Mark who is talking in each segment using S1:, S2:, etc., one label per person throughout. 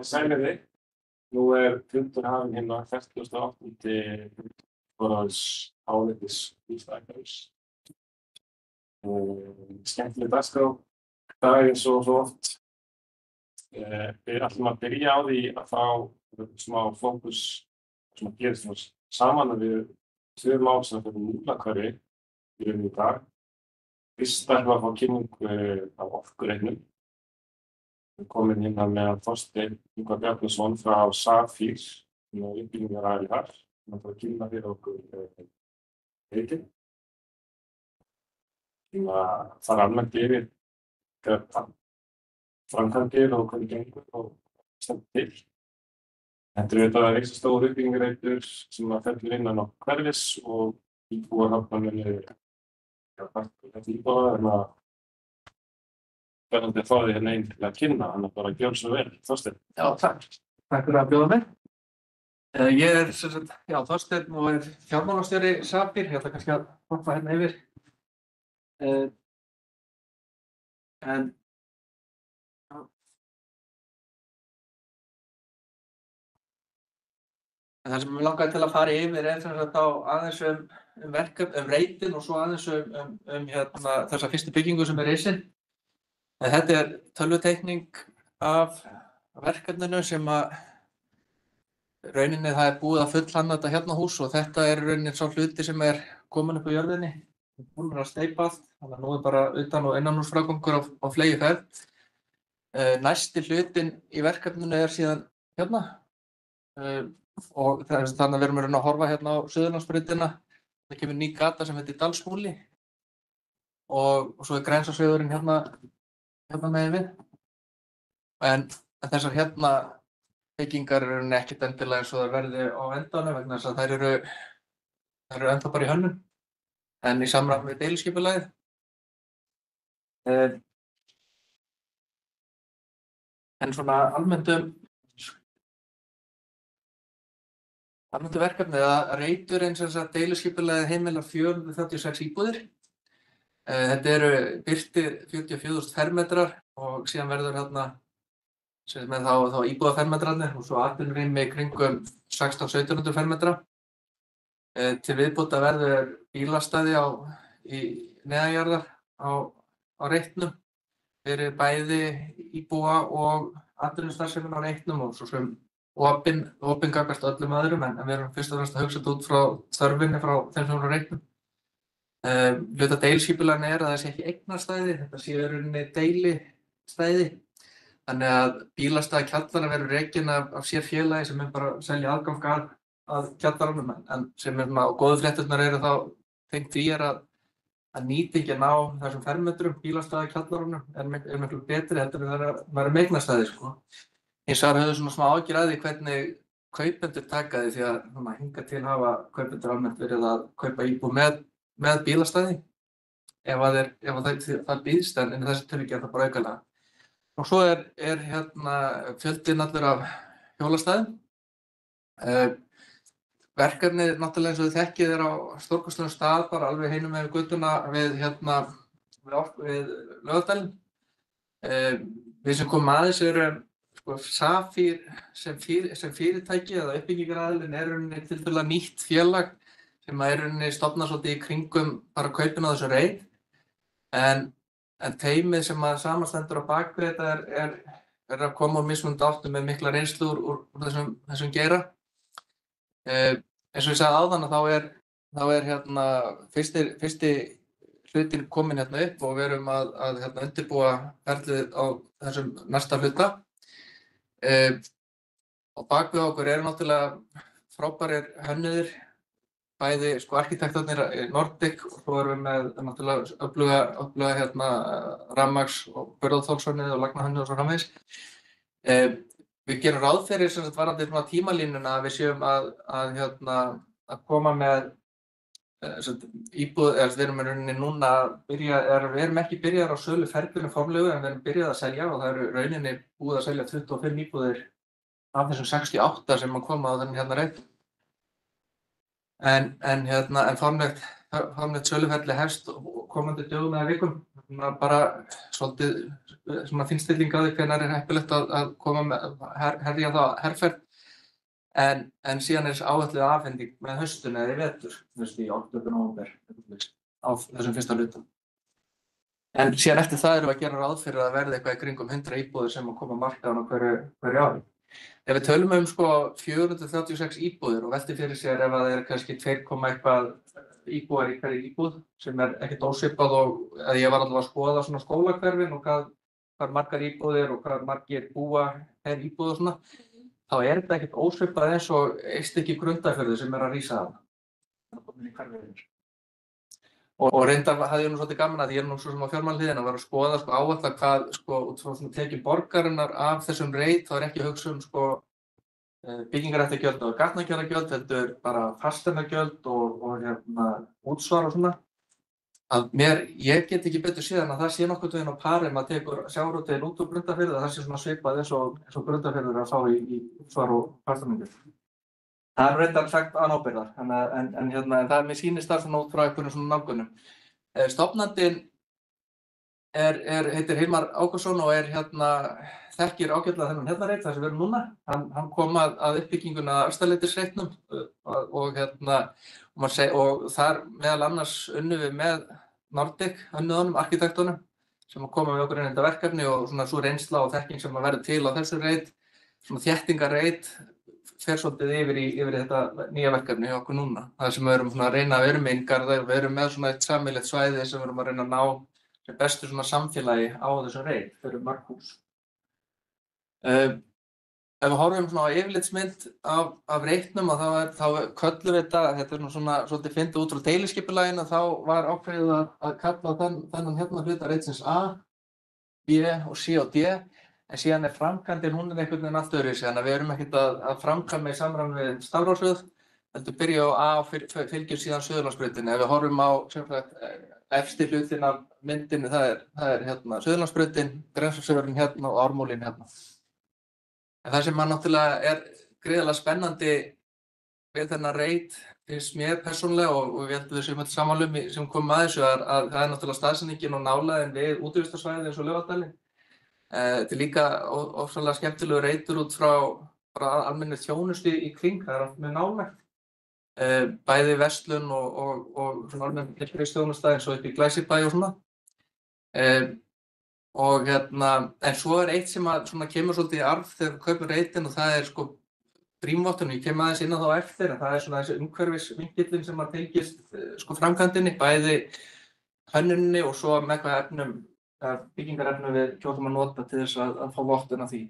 S1: Sæliði, nú fundur hafinn hérna 48. forráðs áleitis Íslands. Skemmtileg dagskrá, dag eins og svo oft. Við ætlum að byrja á því að fá smá fókus sem að gerist nú saman við tvö mál sem fyrir Múlahverfi í rauninni í dag. Fyrst ætlum við að fá kynningu á orkureiknum. Við komum hérna með Þorsteinn Ingvar Bjarnason frá Safír, sem er uppbyggingaraðili þar. Hann ætlar að kynna fyrir okkur reikinn. Það almennt yfir framkvæmdir og hvernig gengur og stendur til. Þetta auðvitað risastór uppbyggingarreitur sem fellur innan á hverfis og íbúarhafnarnir þetta íbúar spennandi að fá þig hérna inn til að kynna, þannig að bara gjörðu svo vel, Þorsteinn.
S2: Já, takk. Takk fyrir að bjóða mig. Ég Þorsteinn og fjármálastjóri Safír. Ég ætla kannski að hoppa hérna yfir. Það sem ég langaði til að fara yfir þá aðeins um reitinn og svo aðeins þessa fyrstu byggingu sem risin. Þetta tölvuteikning af verkefninu sem rauninni það búið að fullhanna þetta hérna hús og þetta rauninni sá hluti sem komin upp á jörðinni. Búin að steypa allt, þannig að nú bara utan- og innanhúsfrágangur á fleygiferð. Næsti hlutinn í verkefninu síðan hérna. Og þannig að við erum að horfa hérna á Suðurlandsbrautina. Það kemur ný gata sem heitir Dalsmúli og svo Grensásvegurinn hérna megin við. En þessar hérna byggingar eru ekkert endilega eins og það verði á endanum vegna þess að þær eru ennþá bara í hönnun en í samræmi við deiliskipulagið. En svona almennt verkefnið að reiturinn deiliskipulagið heimilar 436 íbúðir. Þetta eru birtir 44.000 fermetrar og síðan verður hérna með þá íbúðafermetrarnir og svo atvinnurými kringum 1600-1700 fermetra. Til viðbótar verður bílastæði í neðanjarðar á reitnum fyrir bæði íbúa og atvinnustarfsemin á reitnum og svo sem opin gagnvart öllum öðrum en við erum fyrst og fremst að hugsa þetta út frá þörfinni frá þeim sem eru á reitnum. Hluta deiliskipulaginu að það sé ekki eignarstæði, þetta sé í rauninni deilistæði. Þannig að bílastæði kjallara verður rekinn af sér félagi sem bara að selja aðgang að kjallaranum en sem og góðu fréttirnar eru þá tengt því að nýtingin á þessum fermetrum bílastæði kjallaranum miklu betri heldur en það væri eignarstæði sko. Hins vegar höfðu svona smá áhyggjur af því hvernig kaupendur taka því því að hingað til hafa kaupendur almennt verið að kaupa íbúð með bílastæði ef það býðst en í þessu tilviki það bara aukalega. Og svo hérna fjöldinn allur af hjólastæðum. Verkefnið náttúrulega eins og þið þekkið á stórkostlegum stað bara alveg hinum með götuna við Laugardalinn. Við sem komum aðeins erum Safír sem fyrirtæki eða uppbyggingaraðilinn rauninni tiltölulega nýtt félag sem rauninni stofnað svolítið í kringum bara kaupin á þessu reit. En teymið sem samanstendur á bakvið þetta að koma úr mismunandi áttum með mikla reynslu úr þessum geira. Eins og ég sagði áðan að þá hérna fyrsti hlutinn kominn hérna upp og við erum að undirbúa ferlið á þessum næsta hluta. Og bakvið okkur náttúrulega frábærir hönnuðir, bæði arkitektarnir Nordic og svo erum við með náttúrulega öfluga rafmagns- og burðarþolshönnið og lagnahönnið og svo framvegis. Við gerum ráð fyrir varðandi tímalínuna að við séum að koma með íbúð, við erum rauninni núna við erum ekki byrjaðar á sölu ferlinu formlegu en við erum byrjað að selja og það eru rauninni búið að selja 25 íbúðir af þessum 68 sem koma á þennan reit. En formlegt formlegt söluferli hefst komandi dögum eða vikum. Bara svolítið svona finnstilling á því hvenær heppilegt að koma með herja þá herferð. En síðan áætluð afhending með haustinu eða í vetur, í október, nóvember á þessum fyrsta hluta. En síðan eftir það erum við að gera ráð fyrir að verða eitthvað í kringum 100 íbúðir sem að koma á markaðinn á hverju ári. Ef við tölum 436 íbúðir og velti fyrir sér ef það kannski 2, eitthvað íbúðar í hverju íbúð sem ekkert ósvipað og ég var allavega að skoða svona skólahverfin og hvað margar íbúðir og hvað margir búa per íbúð og svona, þá þetta ekkert ósvipað eins og Eystykki Grundarfjörður sem að rísa þarna. Og reyndar hafði ég nú svolítið gaman að ég nú svo sem á fjármálahliðinni að vera að skoða áætla hvað út frá tekjum borgarinnar af þessum reit, þá ekki að hugsa byggingarréttargjöld og gatnagerðargjöld, heldur bara fasteignagjöld og útsvar og svona. Ég get ekki betur séð en að það sé nokkurn veginn á pari að tekur sjávarútveginn út úr Grundarfirði, það sé svona svipað eins og Grundarfjörður að fá í útsvar og fasteignagjöld. Það reyndar sagt án ábyrgðar, en það mér sýnist það svona út frá einhverjum svona nálgunum. Stofnandinn heitir Hilmar Ágústsson og þekkir ágætlega þennan reit þar sem við erum núna. Hann kom að uppbyggingunni að Efstaleitirsreitnum og þar meðal annars unnum við með Nordic hönnuðunum, arkitektunum sem koma með okkur inn í þetta verkefni og svona svo reynsla og þekking sem að verður til á þessu reit, svona þéttingarreit fer svolítið yfir þetta nýja verkefni hjá okkur núna. Það sem við erum að reyna að vera með inngarða, við erum með svona eitt sameiginlegt svæði sem við erum að reyna að ná sem bestu svona samfélagi á þessum reit fyrir mörg hús. Ef við horfum svona á yfirlitsmynd af reitnum og þá köllum við þetta svona svolítið fyndið út frá deiliskipulaginu, þá var ákveðið að kalla þennan hluta reitsins A, B og C og D. En síðan framkvæmdin, hún einhvern veginn allt öðruvísi, þannig að við erum ekkert að framkvæma í samræmi við Stafrófsveg, heldur byrja á A og fylgjum síðan Suðurlandsbrautinni. Ef við horfum á efsti hlutin af myndinni, það er Suðurlandsbrautin, Grensásvegurinn og Ármúlinn En það sem náttúrulega gríðarlega spennandi við þennan reit, finnst mér persónulega og við heldum við séum öll sammála sem komum að þessu, að það náttúrulega staðsetningin og nálægðin við útivistarsvæðið eins og Laugardalinn. Þetta líka ofsalega skemmtilegu reitur út frá almennu þjónustu í kring, það allt með nálægt. Bæði verslun og svona almenn heilbrigðisþjónusta eins og upp í Glæsibæ og svona. En svo eitt sem svona kemur svolítið í arf þegar við kaupum reitinn og það brímvottun, ég kem aðeins inn á þá eftir, en það svona þessi umhverfisvinkillinn sem tengist framkvæmdinni, bæði hönnuninni og svo með hvað efnum byggingarefnum við kjótum að nota til þess að fá vottun af því.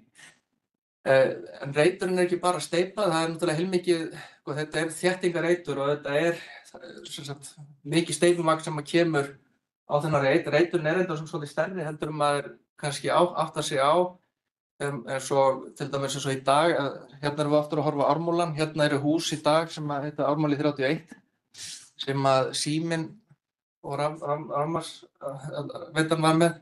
S2: En reiturinn ekki bara steypa, það náttúrulega heilmikið, þetta þéttingarreitur og þetta mikið steypumagn sem kemur á þennan reit. Reiturinn enda sem svolítið stærri heldur maður kannski áttar sig á, eins og til dæmis eins og í dag, hérna erum við aftur að horfa á Ármúlann, hérna eru hús í dag sem heita Ármúli 31, sem að Síminn og rafmagnsveitan var með.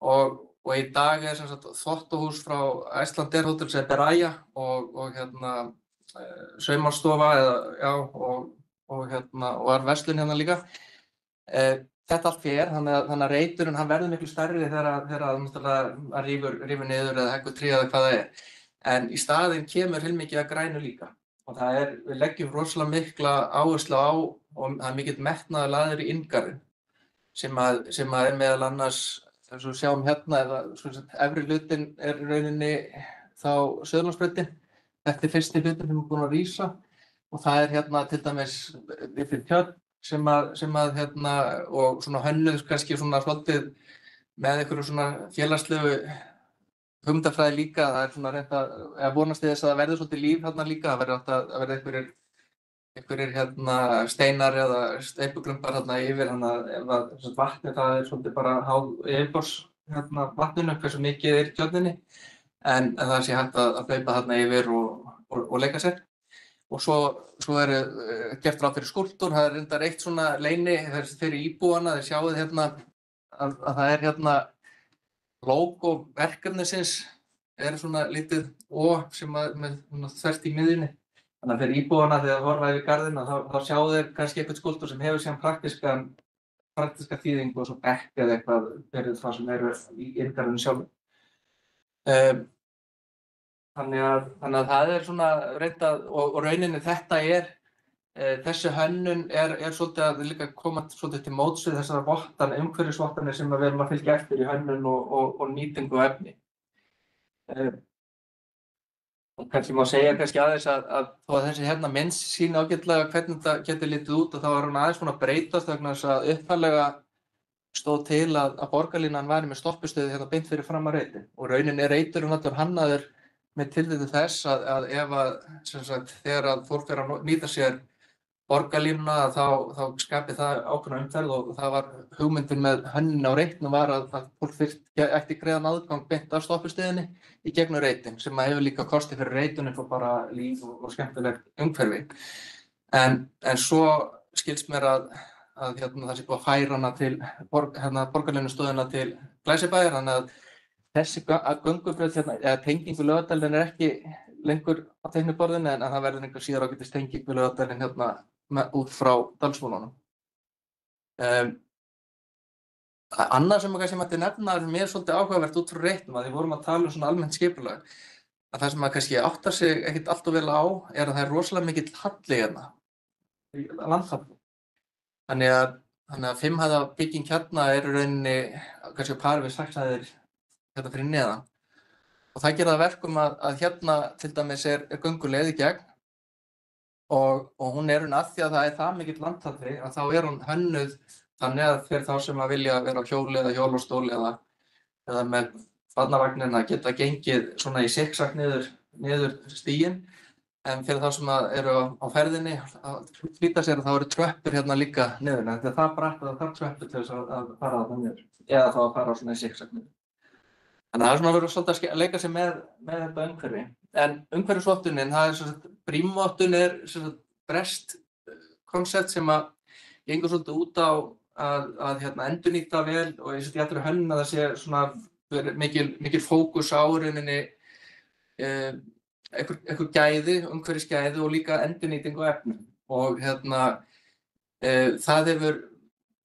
S2: Og í dag þvottahús frá Icelandair Hotel sem Beraya og saumastofa og var verslun hérna líka. Þetta allt fer, þannig að reiturinn verður miklu stærri þegar hann rífur niður eða heggur tré eða hvað það er. En í staðinn kemur heilmikið að grænu líka. Og við leggjum rosalega mikla áherslu á og það mikill metnaður lagður í inngarðinn sem meðal annars, eins og við sjáum hérna, efri hlutinn í rauninni þá Suðurlandsbrautin. Þetta fyrsti hlutin sem búinn að rísa og það hérna til dæmis yfir tjörn sem og svona hönnuð kannski svona svolítið með einhverju svona félagslegu hugmyndafræði líka. Það svona reynt að vonast til þess að það verði svolítið líf þarna líka. Það verði einhverjir steinar eða steypuglumpar þarna yfir, þannig að vatnið það svolítið bara háð yfirbors vatninu, hversu mikið í tjörninni, en það sé hægt að hlaupa þarna yfir og leika sér. Og svo gert ráð fyrir skúlptúr, það reyndar eitt svona leyni fyrir íbúana, þeir sjáið hérna að það hérna logo verkefnisins svona lítið O sem með þvert í miðjunni. Þannig að fyrir íbúana þegar horfa yfir garðinn þá sjá þeir kannski eitthvað skúlptúr sem hefur síðan praktíska þýðingu og svo bekk eða eitthvað fyrir það sem eru í inngarðinu sjálfum. Þannig að það svona reynt og rauninni þetta þessi hönnun svolítið að líka koma svolítið til móts við þessar umhverfisvottanir sem við erum að fylgja eftir í hönnun og nýtingu og efni. Og kannski má segja aðeins að þó að þessi mynd sýni ágætlega hvernig þetta getur litið út og þá hún aðeins búin að breytast vegna þess að upphaflega stóð til að borgarlínan væri með stoppistöði beint fyrir fram að reiti og rauninni reiturinn allur hannaður með tilliti þess að ef þegar að fólk fer að nýta sér borgarlínuna þá skapi það ákveðna umferð og það var hugmyndin með hönnun á reitnum var að fólk ætti greiðan aðgang beint af stoppistöðinni í gegnum reitin sem hefur líka kosti fyrir reitun eins og bara líf og skemmtilegt umhverfi. En svo skilst mér að það sé búið að færa hana til borgarlínustöðina til Glæsibæjar þannig að þessi göngubraut eða tenging við Laugardalinn ekki lengur á teikniborðinu en það verður einhver síðar ágætis tenging við Laugardalinn út frá Dalsmúlanum. Annað sem kannski mætti nefna sem svolítið áhugavert út frá reitnum að því vorum að tala svona almennt skipulag að það sem kannski áttar sig ekkert allt of vel á að það rosalega mikill halli í landhalli. Þannig að 5 hæða bygging í rauninni kannski á pari við 6 hæðir fyrir neðan. Og það gerir það verkum að til dæmis gönguleið í gegn og hún að því að það það mikill landhalli að þá hún hönnuð þannig að fyrir þá sem að vilja vera á hjóli eða hjólastól eða með barnavagnin að geta gengið svona í sikksakk niður stíginn en fyrir þá sem eru á ferðinni að flýta sér þá eru tröppur líka niður en þetta það bratt að það tröppur til þess að fara þarna niður eða þá að fara svona í sikksakk niður. Þannig að það verður svolítið að leika sér með þetta umhverfi. En umhverfisvottunin, brímvottun breskt konsept sem gengur svolítið út á að endurnýta vel og ég í allri hönnun að það sé svona mikil fókus á rauninni einhver gæði, umhverfisgæði og líka endurnýting á efnum. Og það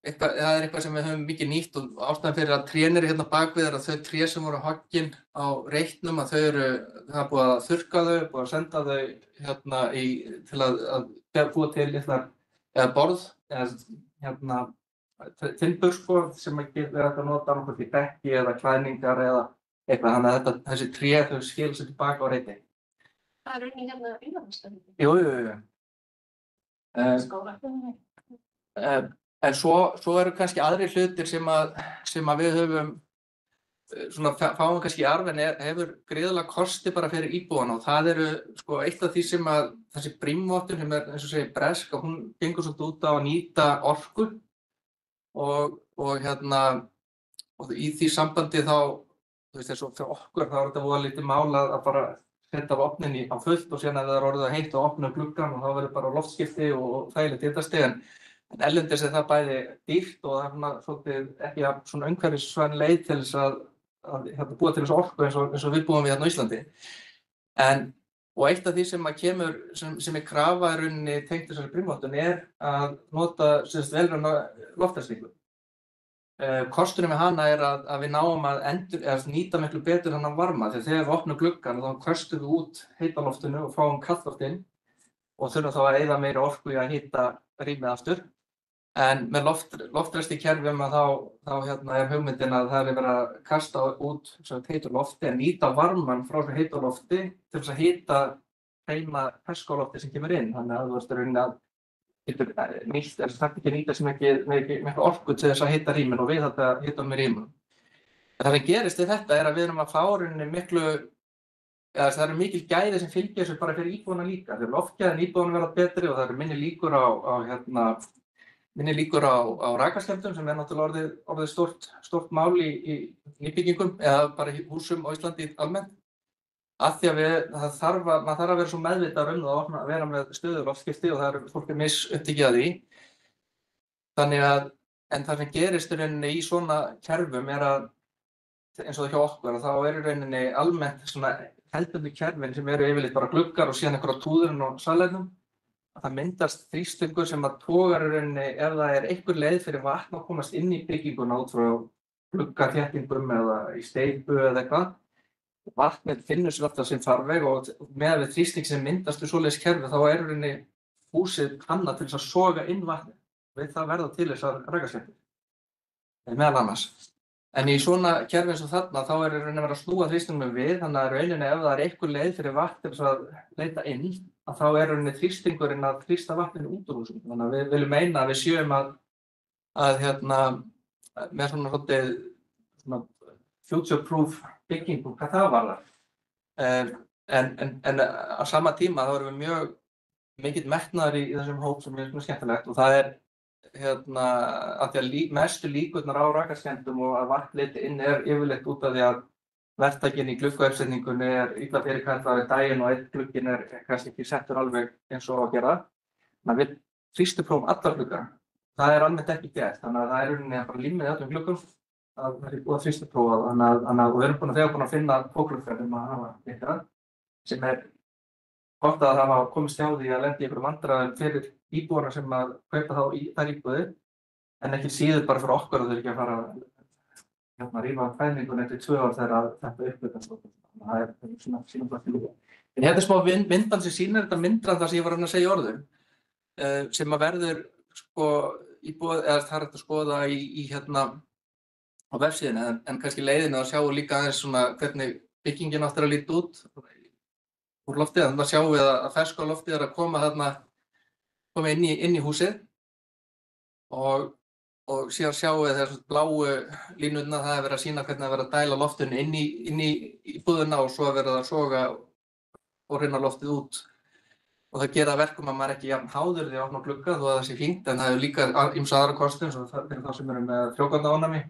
S2: eitthvað sem við höfum mikið nýtt og ástæðan fyrir að trén eru bak við að þau tré sem voru hoggin á reitnum að það er búið að þurrka þau, búið að senda þau til að búa til eða borð eða timbur sem getur verið að nota nokkuð í bekki eða klæðningar eða eitthvað þannig að þessi tré þau skila sér tilbaka á reiti.
S3: Það rauninni innanlandsstefnu.
S2: Jú. En svo eru kannski aðrir hlutir sem við höfum fáum kannski í arf en hefur gríðarlega kosti bara fyrir íbúana og það eru eitt af því sem þessi brímvottun sem eins og segir bresk og hún gengur svolítið út á að nýta orku og í því sambandi þá eins og fyrir okkur þá þetta voða lítið mál að bara setja ofnin á fullt og síðan ef það orðið að heitt og opna gluggann og þá verður bara loftskipti og þægilegt hitastig en erlendis það bæði dýrt og það svolítið ekki svona umhverfisvæn leið til þess að búa til þess orku eins og við búum við á Íslandi. Og eitt af því sem kemur sem krafa í rauninni tengt þessari brímvottun að nota velræna loftræstingu. Kosturinn við hana að við náum að nýta miklu betur þennan varma þegar við opnum gluggann þá köstum við út heita loftinu og fáum kalt loft inn og þurfum þá að eyða meiri orku í að hita rýmið aftur. En með loftræstikerfum þá hugmyndin að það verið að kasta út heitu lofti en nýta varmann frá heitu lofti til þess að hita hreina ferskólofti sem kemur inn. Þannig að þú veist rauninni að það ekki nýta sem ekki orku til þess að hita rýmin og við þetta hitum með rýmin. Það sem gerist í þetta að við erum að fá rauninni það eru mikil gæði sem fylgja þessu bara fyrir íbúana líka. Þegar loftgæðin íbúana verða betri og það eru minni líkur á rakaskemmdum sem náttúrulega orðið stórt mál í nýbyggingum eða bara í húsum á Íslandi almennt. Af því að maður þarf að vera svo meðvitaður það að vera með stöðug loftskipti og fólk misupptekið af því. Þannig en það sem gerist í rauninni í svona kerfum að eins og hjá okkur þá í rauninni almennt svona hefðbundnu kerfin sem eru yfirleitt bara gluggar og síðan einhverja túðurinn og salernum, að það myndast þrýstingur sem að togar í rauninni ef það er einhver leið fyrir vatn að komast inn í bygginguna út frá gluggaþéttingum eða í steypu eða eitthvað. Vatnið finnur sér alltaf sinn farveg og með við þrýsting sem myndast við svoleiðis kerfi þá er í rauninni húsið hannað til þess að soga inn vatnið. Við það verða til þessar rakaskemmdir, meðal annars. En í svona kerfi eins og þarna þá er í rauninni að vera að snúa þrýstingnum við, þannig að rauninni ef það er einhver leið fyrir vatn til þess að leita inn, að þá er rauninni þrýstingurinn að þrýsta vatninu út úr húsinu. Þannig að við viljum meina að við séum að með svona svolítið future-proof byggingu, hvað það varðar. En á sama tíma þá erum við mjög mikill metnaður í þessum hóp sem er mjög skemmtilegt og það er að því að mestu líkurnar á rakaskemmdum og að vatn leiti inn er yfirleitt út af því að verktakinn í gluggauppsetningunni er illa fyrirkallað við daginn og einn glugginn er kannski ekki settur alveg eins og á að gera. Þannig að við þrýstuprófum allar gluggar. Það er almennt ekki gert, þannig að það er í rauninni bara límið í öllum gluggum að það er búið að þrýstuprófa og við erum þegar búin að finna pókluggar að hafa eitthvað sem er gott að það hafa komist hjá því að lenda í einhverjum vandræðum fyrir íbúana sem að kaupa þá í þær íbúðir, en ekki síður bara fyrir okkur að þau ekki að fara að rífa fæðningunni eftir 2 ár þegar þetta uppgötvast. Það er svona sínumflakki líka. En hérna er smá myndan sem sýnir þetta myndran það sem ég var að segja í orðum, sem að verður íbúð, eða það er hægt að skoða á vefsíðunni, en kannski leiðinu að sjá líka aðeins svona hvernig byggingin áttur að líta út úr loftið, þannig að sjáum við að ferska loftið er að koma inn í húsið og síðan sjáum við þessar bláu línurnar, það er verið að sýna hvernig það er verið að dæla loftinu inn í íbúðina og svo er verið að soga og hreinna loftið út. Og það gera að verkum að maður er ekki jafn háður því að opna glugga þó að það sé fínt, en það hefur líka ýmsa aðra kosti eins og fyrir þá sem eru með frjókornaofnæmi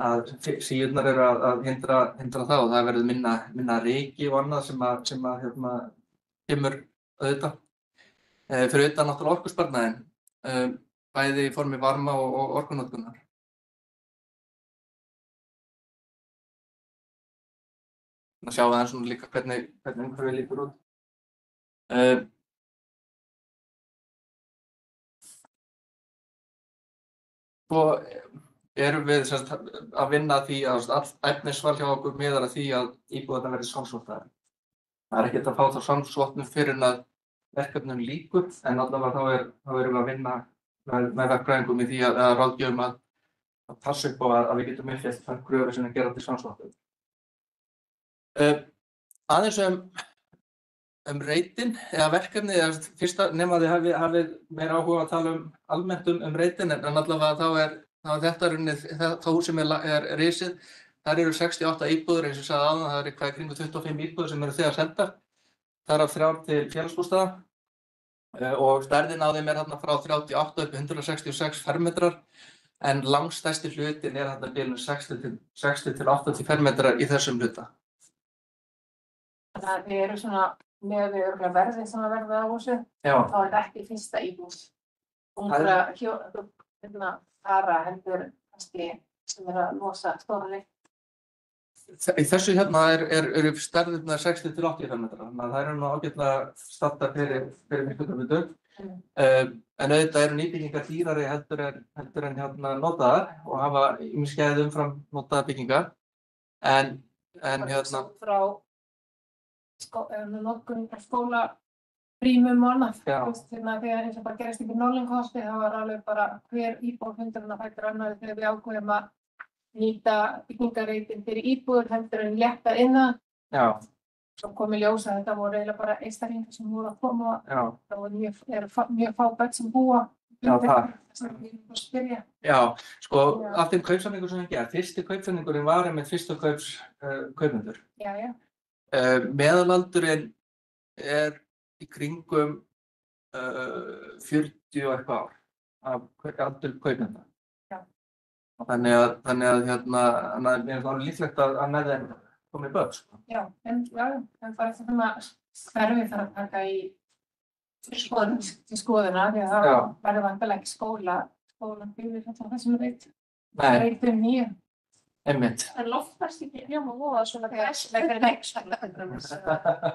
S2: að síurnar eru að hindra það og það verður minna ryki og annað sem kemur auðvitað. Fyrir utan náttúrulega orkusparnaðinn, bæði í formi varma og orkunotkunar. Þannig að sjá aðeins svona líka hvernig umhverfið lítur út. Svo erum við að vinna að því að allt efnisval hjá okkur miðar að því að íbúðirnar verði samsvottaðar. Það er ekkert að fá þá samsvottun fyrir en að verkefnum lýkur, en allavega þá erum við að vinna með verkfræðingum í því að ráðgjöfum að passa upp á að við getum uppfyllt þær kröfur sem gera til samsvottun. Aðeins reitin eða verkefni, fyrsta nema þið hafið meira áhuga að tala almennt reitin, en allavega þá er þetta þá hús sem er risið. Þar eru 68 íbúðir, eins og ég sagði áðan, það eru eitthvað í kringum 25 íbúðir sem eru þegar seldar. Þar af 3 til félagsbústaða og stærðin á þeim er þarna frá 38 upp í 166 fermetrar, en langstærsti hlutin er þarna bilinu 60 til 80 fermetrar í þessum hluta.
S3: Þannig að þið eru svona með verðið sem að verða á húsi, þá er þetta ekki fyrsta íbúð. Ungra fara heldur kannski sem er að losa stóra reykt.
S2: Í þessu hérna eru stærðirnar 60 til 80 fermetrar, þannig að það eru nú ágætlega staddar fyrir miklutöfnum. En auðvitað eru nýbyggingar dýrari heldur en notaðar og hafa ýmis gæði umfram notaðar byggingar. En
S3: frá notkun skólarýmum og annað. Þegar eins og bara gerist ekki Norðlingaholti, þá var alveg bara hver íbúð fundurinn að fættur annarri þegar við ákveðum að nýta byggingarreitin fyrir íbúður heldur en létta innan. Svo kom í ljós að þetta voru eiginlega bara einstaklingar sem voru að koma og það voru mjög fá börn sem búa.
S2: Sko af þeim kaupsamningum sem ég gerði, fyrsti kaupsamningurinn var einmitt fyrstu kaupendur. Meðalaldurinn er í kringum 40 og eitthvað ár af aldur kaupenda. Þannig að mér er það líklegt að með þeim komi börn.
S3: En bara þetta hverfi þarf að taka í skoðuna, því að það verður væntanlega ekki skólan byggðir þessum reitum nýju.
S2: Einmitt.
S3: En loftfæst ekki hljóma voða svona glæsilegri leikskóla.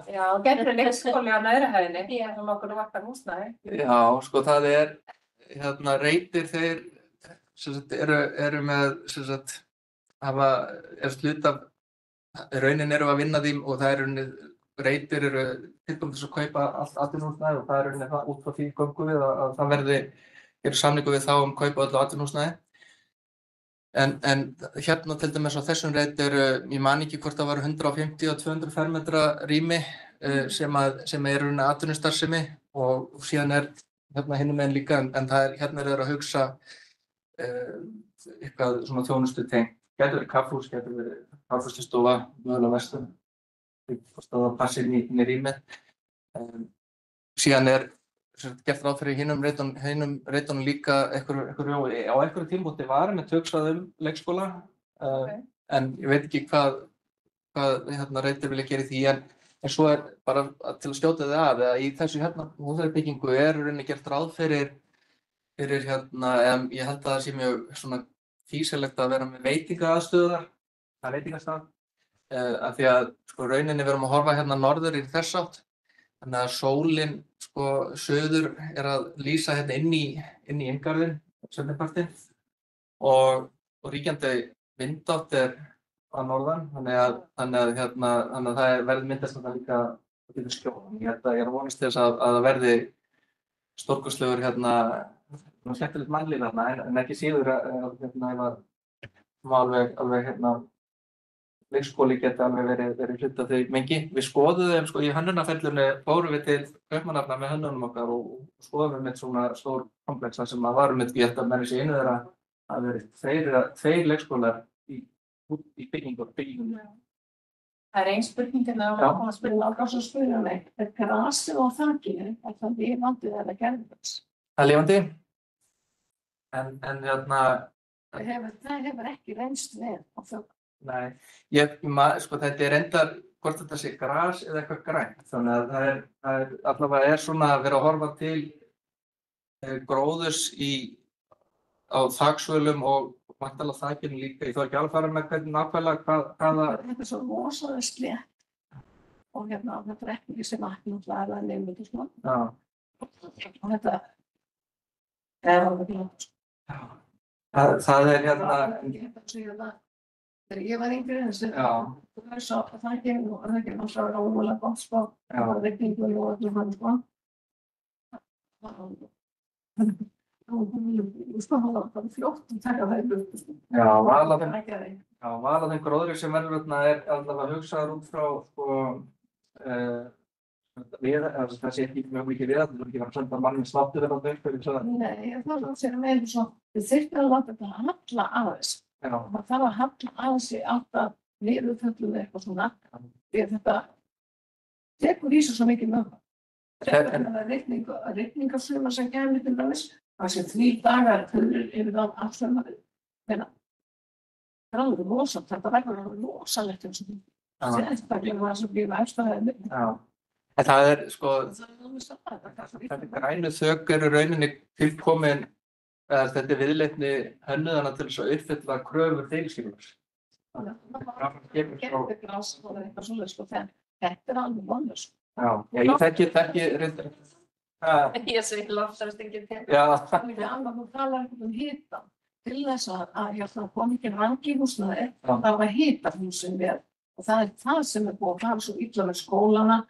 S3: Já, getur leikskóli á neðri hæðinni sem okkur vantar húsnæði.
S2: Já, sko það reytir þeir sem sagt, eru með sem sagt, hlut af raunin eru að vinna því og það reytir eru tilbúin til að kaupa allt atvinnúhúsnæði og það raunin það út frá því göngum við að það gerur samningu við þá kaupa öllu atvinnúhúsnæði. En hérna til dæmis á þessum reit ég man ekki hvort það var 150 og 200 fermetra rými sem raunin atvinnustarfsemi og síðan hérna hinum megin líka en hérna þeir að hugsa eitthvað svona þjónustu tengt. Gæti verið kaffhús, gæti verið kaffhússtofa, mögulega verslun. Það passir inn í rýmið. Síðan gert ráð fyrir hinum reitunum líka á einhverju tímabúti var með töksvað leikskóla. En ég veit ekki hvað reitur vilja gera í því en svo bara til að skjóta þið að í þessu húsnæðisbyggingu rauninni gert ráð fyrir ég held að það sé mjög svona fýsilegt að vera með veitingaaðstöðar, það er veitingastað. Af því að sko rauninni við erum að horfa hérna norður í þess átt þannig að sólin sko suður að lýsa hérna inn í inngarðinn seinnipartinn og ríkjandi vindátt að norðan þannig að það verður myndast þetta líka að skjól. Ég er að vonast til þess að það verði stórkostlegur skemmtilegt mannlíf þarna en ekki síður að alveg leikskóli geti alveg verið hluti af því mengi. Við skoðuðum í hönnunarferlinu fórum við til Kaupmannahafnar með hönnunum okkar og skoðum við svona stór komplexa sem að varum ég held að menn þessi einu þeirra að verið tveir leikskólar í byggingu.
S3: Það er ein spurning en það var að spyrja mig. Grasið á þakinu, það lifandi eða gerðis?
S2: Það er lifandi. En
S3: það hefur ekki reynst vel á þau.
S2: Nei, þetta reyndar hvort þetta sé gras eða eitthvað grænt. Þannig að það allavega svona að vera að horfa til gróðurs á þaksvölum og væntanlega þakinu líka. Ég þarf ekki alveg að fara með hvernig nákvæmlega hvaða.
S3: Þetta svo rosalega slétt og þetta ekki sem náttúrulega nemendur svona. Já. Og þetta
S2: það
S3: Þegar ég var yngri það var svo það ekki náttúrulega ómögulega gott það var rigningu og öllu hann það var fljótt að taka það upp.
S2: Já, val af þeim gróðri sem verður allavega hugsaður út frá það sé ekki mjög mikið við það er ekki að senda manni sláttur eða eitthvað.
S3: Nei, það er sér með svo við þurfum að láta þetta halla aðeins. Það þarf að halla aðeins í alltaf niðurföllum eitthvað svona því að þetta tekur í svo mikið með það. Rigningarsumar sem kemur til dæmis það sé 3 dagar yfir það allsumari. Það er alveg rosalegt, þetta verður alveg rosalegt sérstaklega það sem býr efstæðið.
S2: En það þetta grænu þök rauninni tilkomin þetta viðleitni hönnuðana til þess að uppfylla kröfur deiliskipulags.
S3: Gervigras og eitthvað svoleiðis þetta alveg vonlaust.
S2: Já, ég þekki reyndar.
S3: Ég segi loftræstingin til.
S2: Já.
S3: Þú talar hita til þess að kom ekki rangi í húsnæði það var að hita húsin vel og það það sem búið að fara svo illa með skólana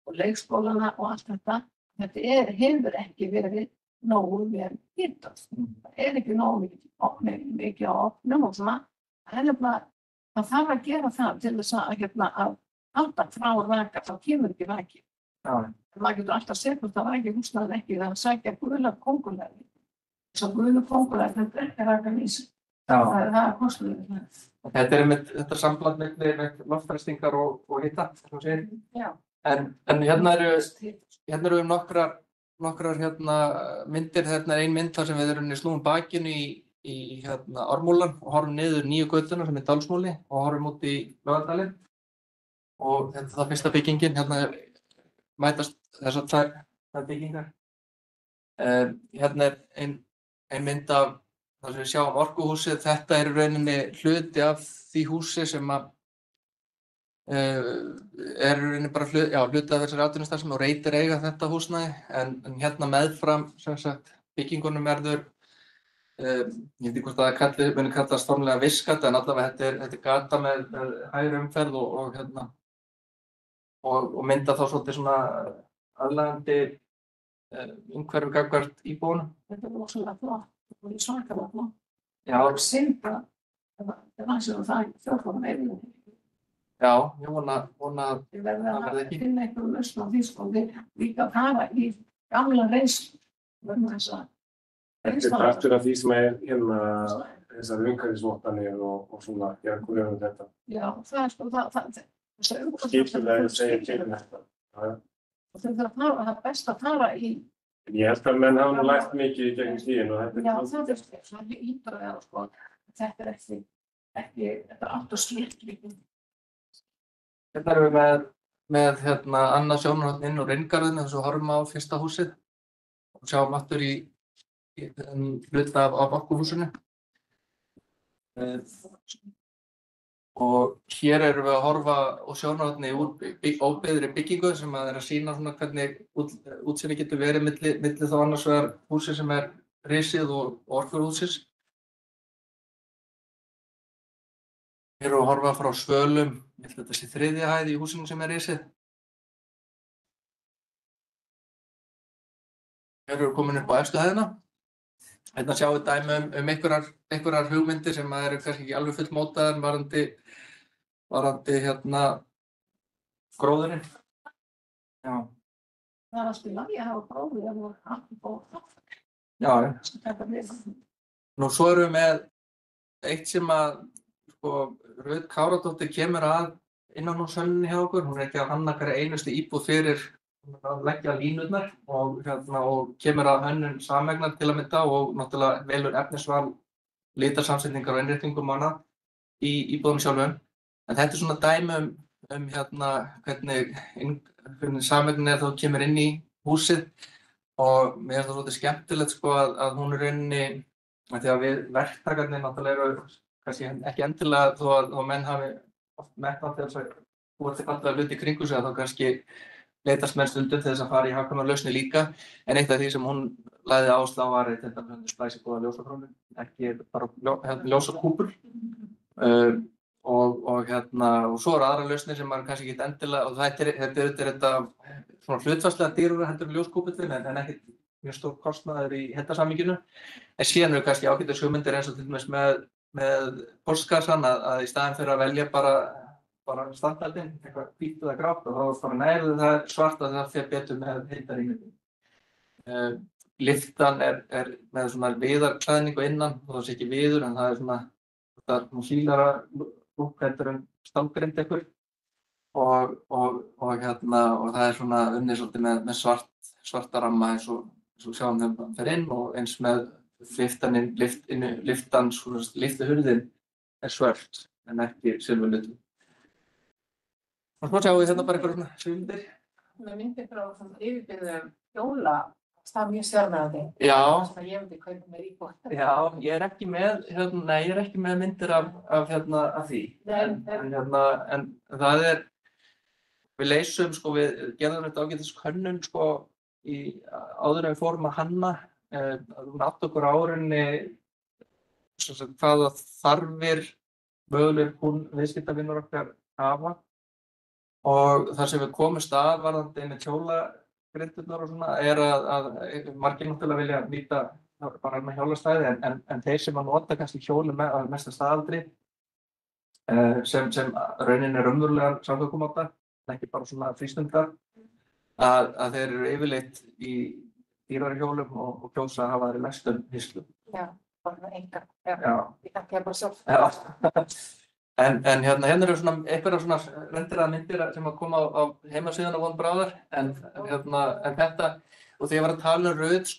S3: og leikskólana og allt þetta. Þetta hefur ekki verið nógu vel hitað. Það ekki nógu mikið á opnum og svona. Það þarf að gera það til þess að halda frá raka, þá kemur ekki raki. Maður getur alltaf sett út að raki húsnæðið ekki það að sækja gula kóngulærði. Þess að gula kóngulærði þetta ekki raka nýs. Það kostulega.
S2: Þetta sambland með loftræstingar og hita. En hérna eru nokkrar myndir, ein mynd þar sem við snúum bakinu í Ármúlan og horfum niður nýju götuna sem Dalsmúli og horfum út í Laugardalinn og þetta er það fyrsta byggingin, mætast þessar tvær byggingar. Hérna ein mynd af þar sem við sjáum orkuhúsið, þetta í rauninni hluti af því húsi sem að í rauninni bara hluti af þessari atvinnustarfsemi og Reytir eiga þetta húsnæði, en hérna meðfram sem sagt byggingunum verður ég veit ekki hvort það muni kallast formlega vistgata, en allavega þetta er gata með hægri umferð og mynda þá svolítið svona aðlaðandi umhverfi gagnvart íbúunum.
S4: Þetta rosalega flott, þetta var svakalega flott.
S2: Já,
S4: Synd að það var sem það fjórfórum meðlum.
S2: já, ég vona að
S4: Við verðum
S2: Það verði
S4: að
S2: ekki.
S4: finna einhverjum lausn á því sko, við líka að fara í gamla reynslu vegna þess að
S1: Þetta er partur af því sem hérna þessar umhverfisvottanir og svona gera kröfur um þetta.
S4: Já, það er sko
S1: Skipulega segir til þetta. Já.
S4: Og þau þurfa að fara, það er best að fara í,
S1: Ég held að menn hafa nú lært mikið í gegnum tíðin og þetta
S4: já það er lítur að vera sko, þetta er ekki, þetta er allt og slitt líka.
S2: Hérna erum við með annað sjónarhorn inn úr inngarðinu þess að horfum á fyrsta húsið og sjáum aftur í hluta af orkuhúsinu. Og hér erum við að horfa á sjónarhorni úr óbyggðri byggingu sem að sýna svona hvernig útsýni getur verið milli þá annars vegar húsið sem er risið og orkuhúsins. Hér erum við að horfa frá svölum, ég held að þetta sé 3. hæð í húsinu sem er risið. Hér erum við komin upp á efstu hæðina. Hérna sjáum við dæmi einhverjar hugmyndir sem eru kannski ekki alveg fullmótaðar varðandi gróðurinn. Já.
S4: Það er alltaf í lagi að hafa gróður ef þú er allt og það.
S2: Já.
S4: Þetta við.
S2: Nú svo erum við með eitt sem að Rut Káradóttir kemur að innan úr sölunni hjá okkur. Hún er ekki að hanna hverja einustu íbúð fyrir að leggja línurnar og kemur að hönnun samegnar til að mynda og náttúrulega velur efnisval, litarsamsetningar og innréttingum hana í íbúðunum sjálfum. En þetta er svona dæmi hvernig samegnin er þá kemur inn í húsið og mér finnst það svolítið skemmtilegt að hún er inni, því að við verktakarnir náttúrulega eru kannski ekki endilega þó að menn hafi oft metnað til þess að búa til alltaf hluti í kringum sig að þá kannski leitast menn stundum til þess að fara í hagkvæmar lausnir líka, en eitt af því sem hún lagði áherslu á var til dæmis splæsigóða ljósakrónur, ekki bara ljósakúpur og svo eru aðrar lausnir sem maður kannski ekki endilega, og þetta er þetta svona hlutfallslega dýrara heldur en ljóskúpullinn en ekki mjög stór kostnaður í heildarsamhenginu, en síðan eru kannski ágætis hugmyndir eins og til dæmis með póstkassann að í staðinn fyrir að velja bara standardinn, eitthvað hvítt eða grátt og þá er bara nærið það svart að það fer betur með heildarímyndin. Lyftan er með svona viðarklæðningu innan og það sé ekki viður en það er svona hlýlara lúk heldur en stálgrind eitthvað og það er svona unnið svolítið með svarta ramma eins og sjáum þegar það fer inn og eins með lyftuhurðin er svört en ekki silfurlitur. Og svo sjáum við hérna bara eitthvað svona svímyndir.
S4: Með myndir frá yfirbyggðum hjóla, það er mjög sérmennandi.
S2: Já.
S4: Sem ég myndi kaupa mér íbúð.
S2: Já, ég er ekki með myndir af því. En það er, við leysum, við gerðum þetta ágætis könnun, áður en við fórum að hanna, við áttum okkur á árinni, hvaða þarfir möguleg viðskiptavinur okkar hafa. Og þar sem við komumst að varðandi með hjólagrindirnar og svona er að margir náttúrulega vilja nýta bara með hjólastæði en þeir sem að nota kannski hjóli með mesta staðaldri sem raunin er raunverulegan samgöngumáta, ekki bara svona frístundar, að þeir eru yfirleitt í dýrari hjólum og kjósa að hafa þeir í læstum hyslum.
S4: Já, bara enga.
S2: Já.
S4: Ég þekki það bara sjálf.
S2: Já. En hérna eru svona einhverjar svona renderaðar myndir sem að koma á heimasíðuna von bráðar en þetta, og þegar ég var að tala um Rut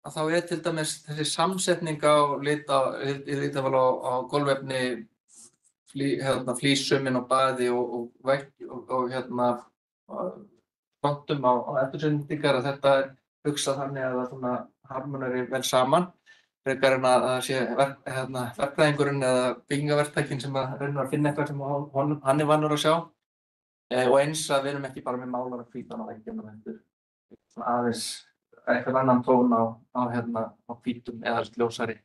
S2: þá er til dæmis þessi samsetning á litaval á gólfefni, flísum inn á baði og frontum á endursendingar að þetta er hugsað þannig að það svona harmoneri vel saman. frekar en að það sé verkfræðingurinn eða byggingaverktakinn sem að reynir að finna eitthvað sem hann er vanur að sjá. Og eins að við erum ekki bara með málara hvítan á veggjunum, heldur aðeins eitthvað annan tón á hvítum eða ljósari.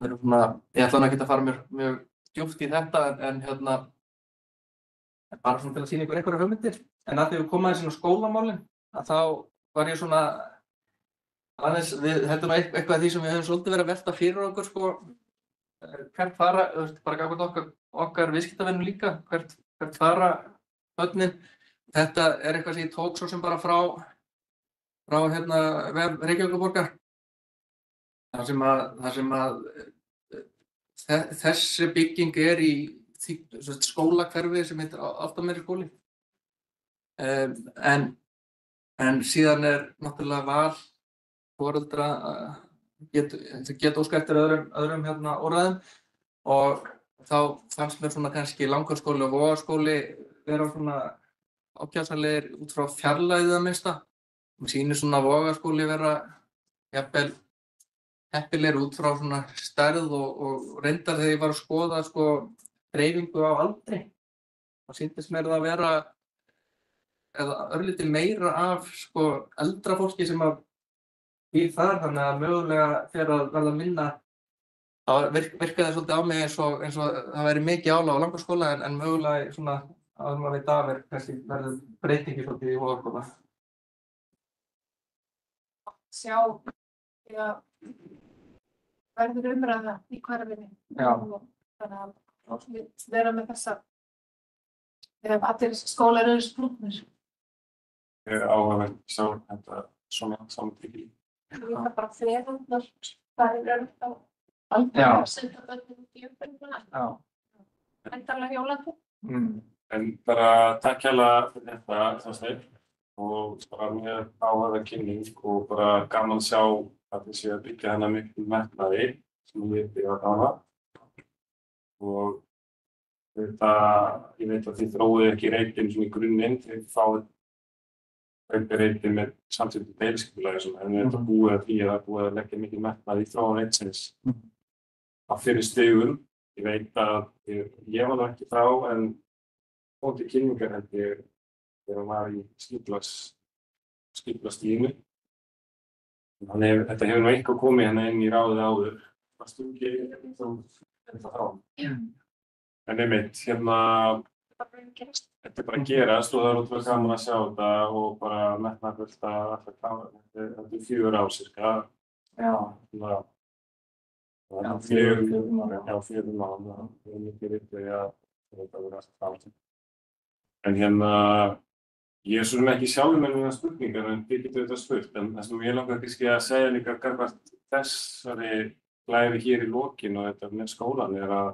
S2: Ég ætla nú ekkert að fara mjög djúpt í þetta en bara svona til að sýna ykkur einhverjar hugmyndir. En að því við komum aðeins inn á skólamálin, að þá var ég svona aðeins, þetta er nú eitthvað af því sem við höfum svolítið verið að velta fyrir okkur, sko, hvert fara, bara gagnvart okkar viðskiptavinum líka, hvert fara börnin. Þetta er eitthvað sem ég tók svo sem bara frá vef Reykjavíkurborgar. þar sem að þessi bygging er í skólahverfi sem heitir Álftameiri-skóli. En síðan er náttúrulega val foreldra geta óskað eftir öðrum úrræðum, og þá fannst mér svona kannski Langholtsskóli og Vogaskóli vera svona ákjósanlegir út frá fjarlægð að minnsta. Mér sýnir svona Vogaskóli vera jafnvel heppilegir út frá svona stærð og reyndar þegar ég var að skoða dreifingu á aldri. Það sýndist mér það vera eða örlítið meira af eldra fólki sem að býr þar, þannig að mögulega þegar að verða minna þá virkaði það svolítið á mig eins og það væri mikið álag á Langholtsskóla, en mögulega svona að maður veit af kannski verður breytingi svolítið í Vogaskóla.
S3: Sjá, verður umræða í hverfinu.
S2: Já.
S3: Þannig að vera með þessa, allir skólar eru sprungnir.
S1: Áhugavert að sjá þetta svona samtíki.
S3: Það er bara freðundar, það er aldrei að senda börnum út í umferðina.
S2: Já.
S3: Endarlega hjólandi.
S1: En bara takk hérlega fyrir þetta, Þorsteinn, og bara mjög áhugaverð kynning og bara gaman að sjá að þið séu að byggja þennan miklu metnaði sem ég að hafa. Og ég veit að þið þróið ekki reitinn svona í grunninn, þið fáið reitinn með samtíma deiliskipulagi, en við erum búið að því að það er búið að leggja mikið metnaði í þróun reitsins á fyrri stigum. Ég veit að ég var það ekki frá, en móti kynningar held ég þegar hann var í skipulagsstíðinu. Þannig þetta hefur nú eitthvað komið inn í ráðið áður. Varst þú ekki þetta frá? En einmitt, þetta er bara að gerast og það er ótrúlega gaman að sjá þetta og bara metnaðarfullt að alltaf klára þetta. Þetta er 4 ár cirka.
S2: Já.
S1: Já, 4 ár. Já, 4 ár. Það er mikið vitið að þetta verður alltaf klára. En ég er svona ekki sjálfur með mjög spurningar, en þið getur þetta spurt. En það sem ég langar kannski að segja líka gagnvart þessari glæfi hér í lokin og þetta með skólan er að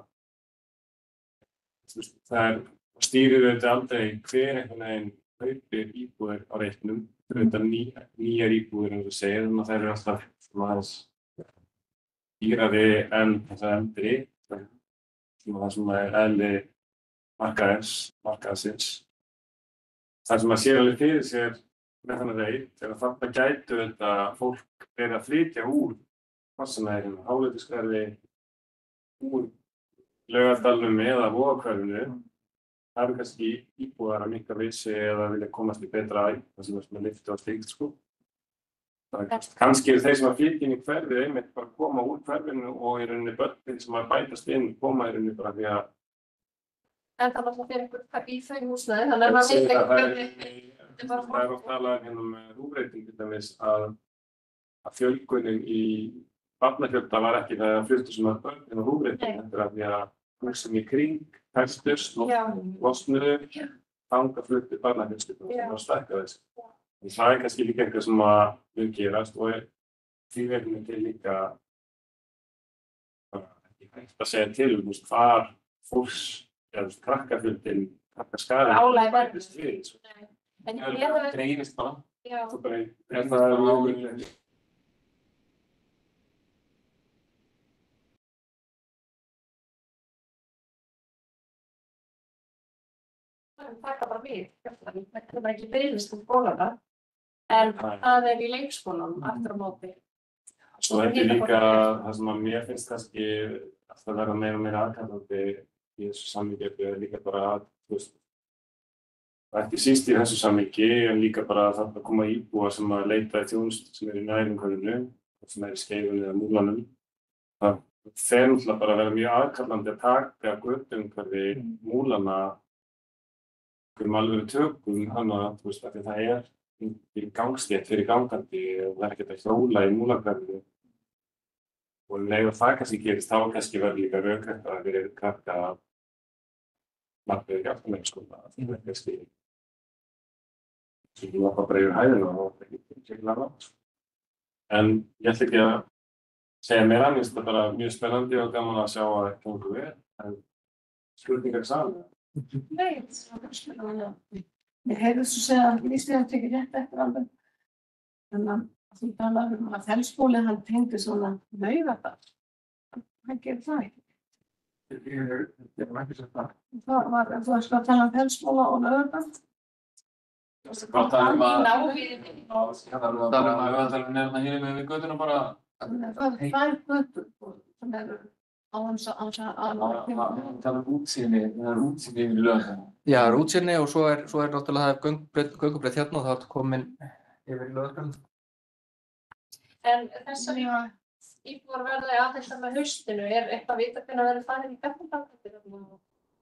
S1: það stýrir auðvitað aldrei hver einhvern veginn kaupir íbúðir á reitnum. Það er auðvitað nýjar íbúðir, eins og segir, þannig að þær eru alltaf aðeins dýrari en þessar eldri. Það sem er eðli markaðsins. Það sem að sér alveg fyrir sér með þannig reit er að þarna gætu þetta fólk verið að flytja úr Vatnsmýri, Hálendishverfi, úr Laugardalnum eða Vogahverfinu. Það eru kannski íbúðar að minnka við sig eða vilja komast í betra æð, það sem er með lyftu og slíkt. Kannski eru þeir sem að flytja inn í hverfið einmitt bara koma úr hverfinu og í rauninni börnin sem að bætast inn koma í rauninni bara því að
S3: En það var fyrir ykkur í þau húsnæði, þannig að maður veit ekki hvernig.
S1: Það er oft talað með rúmreiting til dæmis að fjölgunin í barnafjölda var ekki það að fluttu sem að börnin og rúmreiting, þetta er að því að húsin í kring, festust, losnuðu, þangað fluttu barnafjölskyldum sem að stækka þessu. Það er kannski líka eitthvað sem að mun gerast og því vegna til líka ekki hægt að segja til hvar fólks krakkafjöldin, krakkaskarinn bætist við. Það dreifist bara. Það er mögulega.
S3: Það er bara við. Það er ekki dreifist skólana.
S4: En það í leikskólanum, aftur á móti.
S1: Svo þetta líka það sem að mér finnst kannski alltaf verða meira og meira aðkallandi í þessu samhengi líka bara að, ekki síst í þessu samhengi, en líka bara að það koma íbúar sem að leita í þjónustu sem í nærumhverfinu, sem í Skeifunni eða Múlanum. Það fer náttúrulega bara að vera mjög aðkallandi að taka götuumhverfi Múlana alveg tökum hana, af því það fyrir gangstétt, fyrir gangandi og það ekkert að hjóla í Múlahverfinu. Og leið það kannski gerist, þá kannski verður líka rökrétt að vera krakka margir í afturmennsskóla. Það kannski sem lappa bara yfir hæðina og það ekki sérstaklega langt. En ég ætla ekki að segja meira, mér finnst þetta bara mjög spennandi og gaman að sjá að það gengur vel. En spurningar saman?
S4: Nei, það var bara spennandi. Ég heyrði svo segja að Ísland tekið rétt eftir alveg. Þannig að þú talar að Fellsbóli hann tengdi svona Laugardal. Hann gerir það ekki.
S1: Ég var ekki sett það.
S4: Þú varst að tala Fellsbóla og Laugardal.
S1: Hvað talum að
S2: Laugardalur nefna hér með við götuna bara.
S4: Það er götur sem eru á hans
S1: tala útsýni, það útsýni yfir Laugardal.
S2: Já, það útsýni og svo er náttúrulega göngubreytt hérna og þá ertu komin yfir Laugardal.
S4: En þessar íbúar verða að þetta með haustinu, eitthvað vita hvernig það verður farið í Bjarnadal?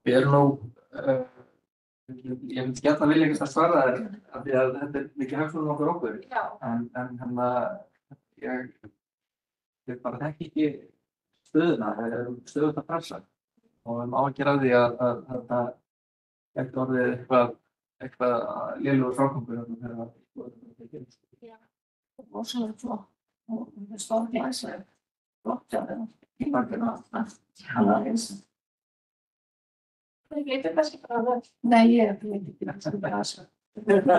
S2: Ég er nú, ég myndi gjarnan vilja ekki að svara þér af því að þetta er mikið hagsmunum okkur.
S4: Já.
S2: En ég bara þekki ekki stöðuna, stöðuna pressa og á að gera því að þetta ekki orðið eitthvað lélegur frágangur þegar það gerist.
S4: Já, og svo flott og það stóð glæsileg, flott hjá þeim, tímarkinu alveg eins. Það getur kannski bara að vera. Nei, ég ekki kannski grasa. Þetta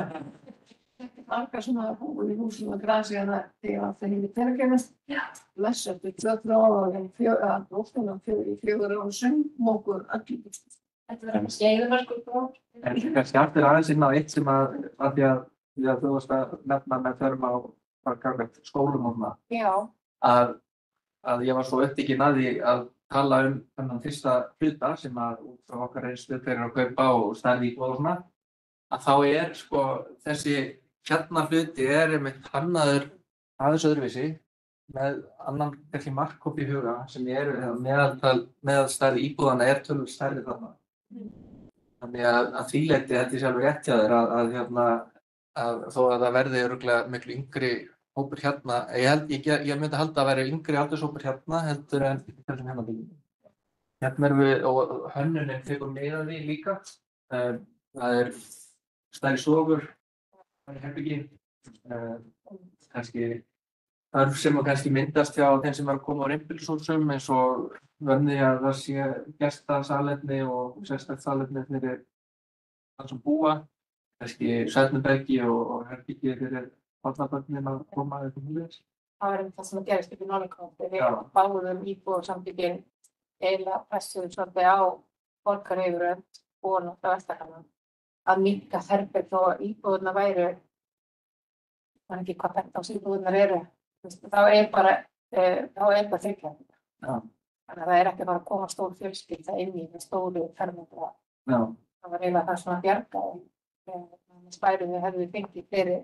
S4: margar svona húi í húsum og grasi að það er alltaf hefði terkennast. Bless eftir 2-3 ára og oftan í 4 ára söngmókur allir. Þetta verður skeiðumarskur bróð.
S2: En kannski aftur aðeins inn á eitt sem að því að þú varst að nefna með þörma á skólum og svona.
S4: Já.
S2: Að ég var svo upptekinn að því að tala þennan fyrsta hluta sem að út frá okkar reynslu fyrir að kaupa og stærði íbúð og svona. Að þá þessi hluti einmitt hannaður aðeins öðruvísi með annan kannski markhóp í huga sem meðalstærð íbúðanna töluvert stærri þarna. Þannig að því leyti þetta sé alveg rétt hjá þér að þó að það verði örugglega miklu yngri hópur hérna, ég myndi halda að vera yngri aldurshópur hérna heldur en þessum hérna byggjum. Hérna erum við, og hönnunin tekur mið af því líka. Það stærri stofur, herbyggi, kannski þörf sem að kannski myndast hjá þeim sem er að koma á einbýlishúsum eins og verði að það sé gestasalerni og sérstakt salerni fyrir það sem búa, kannski svefnherbergi og herbyggi fyrir barnabörnin að koma eða húsins.
S3: Það var það sem gerist upp í Norðurkópi. Við báðum íbúðarsamtökin eiginlega pressuðum svolítið á borgaryfirvöld og náttúrulega Vesturhana að minnka herberg þó að íbúðirnar væru, ég man ekki hvað penthouse íbúðirnar eru, þá bara þryggja. Þannig að það ekki bara að koma stór fjölskylda inn í það stóru fermetra. Það var eiginlega það svona bjargaði. Spærum við hefðum fengið fyrir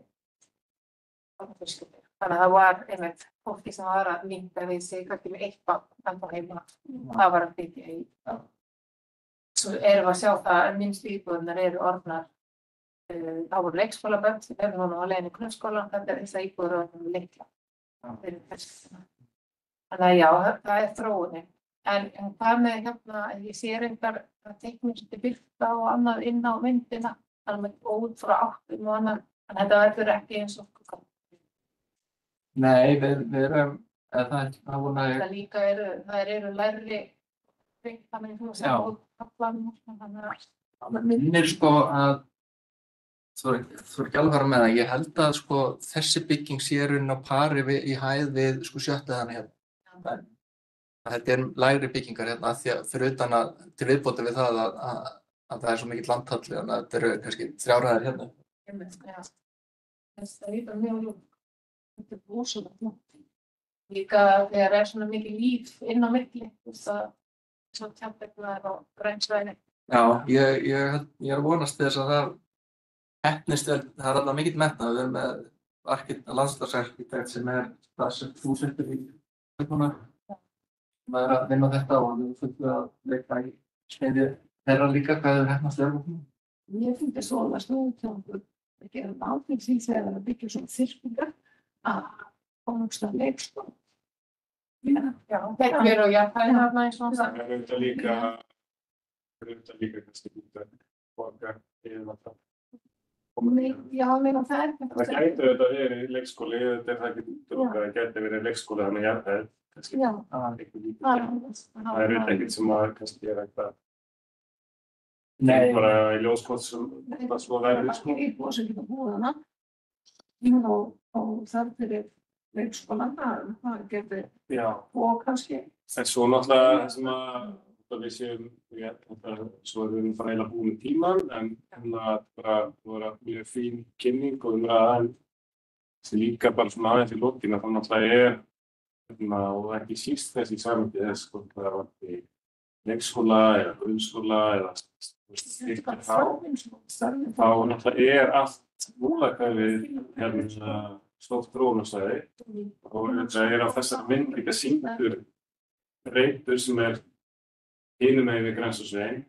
S3: fjölskyldur. Þannig að það var einmitt fólki sem var að minnka við sig kannski með eitt barn á heima. Það var að byggja í. Svo erum við að sjá það að minnstu íbúðirnar eru orðnar. Það voru leikskólabörn sem eru núna á leiðinni í grunnskóla. Þetta þess að íbúðir orðnar litla. Þannig að já, það þróunin. En hvað með hérna, ég sé reyndar að teiknum sem þið birta og annað inn á myndina, alveg út frá áttum og annað, en þetta verður ekki eins og okkur.
S2: Nei, við erum, það
S3: líka eru lærri, þannig að þú sér út kaplanum, þannig að
S2: minnir að, þú er ekki alveg að fara með það, ég held að þessi bygging sé á pari í hæð við sjöttaðan hérna. Þetta lægri byggingar hérna því að fyrir utan að til viðbótar við það að það svo mikill landhalli þannig að þetta eru kannski 3 hæðir hérna.
S3: Það er líka mjög ljúft.
S4: Þetta er rosalega flott.
S3: Líka þegar er svona mikið líf inn á milli, þú veist að svona tjaldvegnar og grænsvæði.
S2: Já, ég er að vonast til þess að það heppnist vel. Það er alveg mikill metnaður. Við erum með landslagsarkitekt sem er það sem þú settur í núna. Maður er að vinna þetta og við þurfum að leika í smiðju þeirra líka hvað er heppnast vel.
S4: Mér finnst það svona stóð til okkur að gera áfengt því þegar það byggja svona þyrpingar að komast að leikskóla.
S3: Já, þeir og jarðfræði þarna eins og
S1: Það er auðvitað líka kannski út að borga yfir það.
S4: Já, meina það er
S1: Það gæti auðvitað verið leikskóli, þetta er það ekki útilokað, það gæti verið leikskóli þannig jarðfræði.
S4: Já,
S1: Það er auðvitað ekkert sem að kannski er eitthvað
S2: Nei.
S1: bara í ljóskort sem það svo verður.
S4: Það er íbúið sem geta búið hana. Og þar fyrir leikskólan, það getur
S1: Já,
S4: og kannski.
S1: en svo náttúrulega það sem að við séum, svo erum við bara eiginlega búin tíman, en það var mjög fín kynning og umræða sem líka bara svona aðeins í lokin að það náttúrulega og ekki síst þessi samhengi þess hvort það var í leikskóla eða grunnskóla eða styrkir þá náttúrulega er allt múlakæfið stórt þróunarsvæði og það er á þessar mynd líka sýndur reitur sem er hinum megin við Grensásveginn.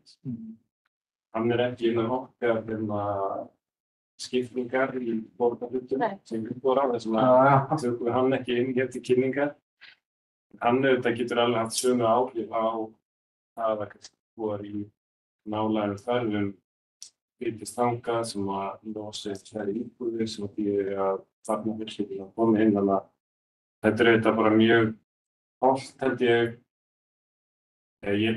S1: Hann er ekki innan okkar skiptingar í borgarhlutum sem við vorum á þessum að tökum við hann ekki inn hér til kynningar. Hann auðvitað getur alveg haft sömu áhrif á það að voru í nálægum þörfum byggist þangað sem að losa stærri íbúðir sem að þýðir að þarna virkjum að koma inn. Þannig að þetta er auðvitað bara mjög hollt held ég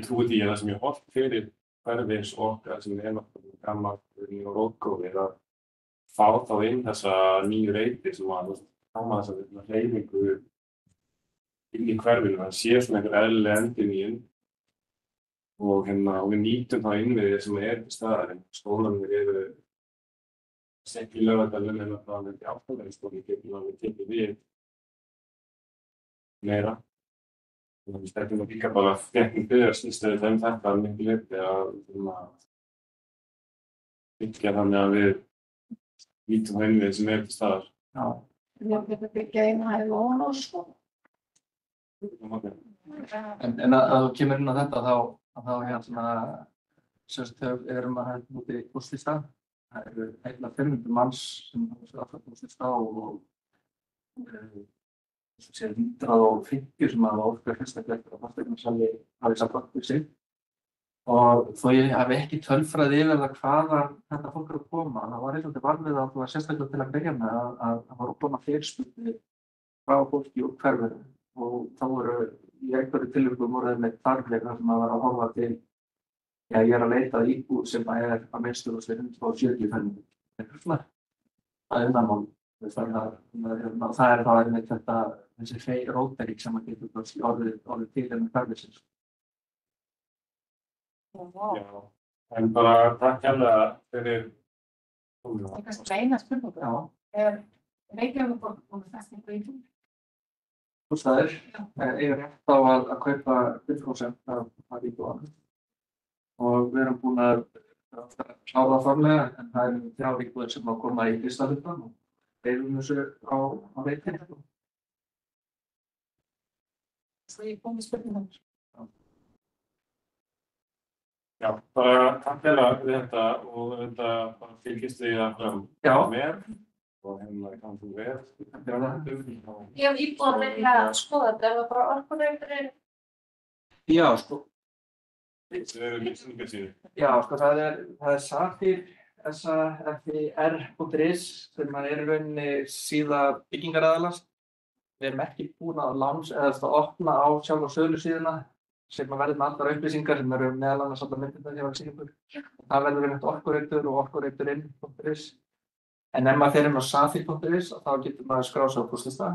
S1: trúi því að það sem er hollt fyrir hverfis okkar sem er náttúrulega gammalt og rótgróið að fá þá inn þessa nýju reiti sem að koma þessa hreyfingu inn í hverfinu. Það sé svona einhver eðlileg endurnýjun og við nýtum þá innviðið sem er til staðar. Skólanir eru ekki í Laugardalnum en það er ekki áfengiskóli getur við tekið við meira. Við stefnum að líka bara fréttum byggðarstöðu þeim þetta miklu leyti að byggja þannig að við nýtum þá innviðið sem er til staðar.
S2: Já.
S4: Ég geta byggja eina hæð ofan á sko.
S2: En að þú kemur inn á þetta þá sérst þegar við erum að hætta út í Úrslýstað. Það eru heila 500 manns sem hafa alltaf Úrslýstað og 150 sem hafa orðið fyrstaklega eftir að fasteignasali hafi samband við sig. Og þó ég hafi ekki tölfræði yfir það hvaðan þetta fólk er að koma, það var eitthvað varfið að það var sérstaklega til að byrja með að það var að koma fyrirspurnir frá fólki úr hverfinu og þá voru í einhverju tilvikum voru þeir með þarfleika sem að vera að horfa til ég er að leita að íbúð sem að er að minnstu 170 fermetrar. Það er unnanmál. Það er þá einmitt þessi rótæring sem að getur orðið til hverfisins.
S1: Já, en bara takk hérlega fyrir
S3: Það er kannski eina spurningu. Er Reykjavíkurborg komið festingu í tún?
S2: Bústaðir eiga rétt á að kaupa 5% af íbúðunum og við erum búin að klára það formlega en það eru 3 íbúðir sem að koma í fyrsta hlutann og deilum þessu á veitinni.
S3: Svo ég kom með spurningar.
S1: Já, bara takk hérlega við þetta og þetta bara fylgist við að fram með og kann þú vel.
S3: Ég hef íbúin að skoða þetta, er það bara Orkureiturinn?
S2: Já, sko.
S1: Það eru lýsingarsíður.
S2: Já, sko, það er Safir, safir.is sem er í rauninni síða byggingaraðalans. Við erum ekki búin að opna á sjálf sölusíðuna sem að verður með allar upplýsingar sem eru meðal annars allar myndirnar hjá Sýningur. Það verður einmitt Orkureitur og orkureiturinn.is. En ef maður fer inn á safir.is þá getur maður skráð sig á póstlista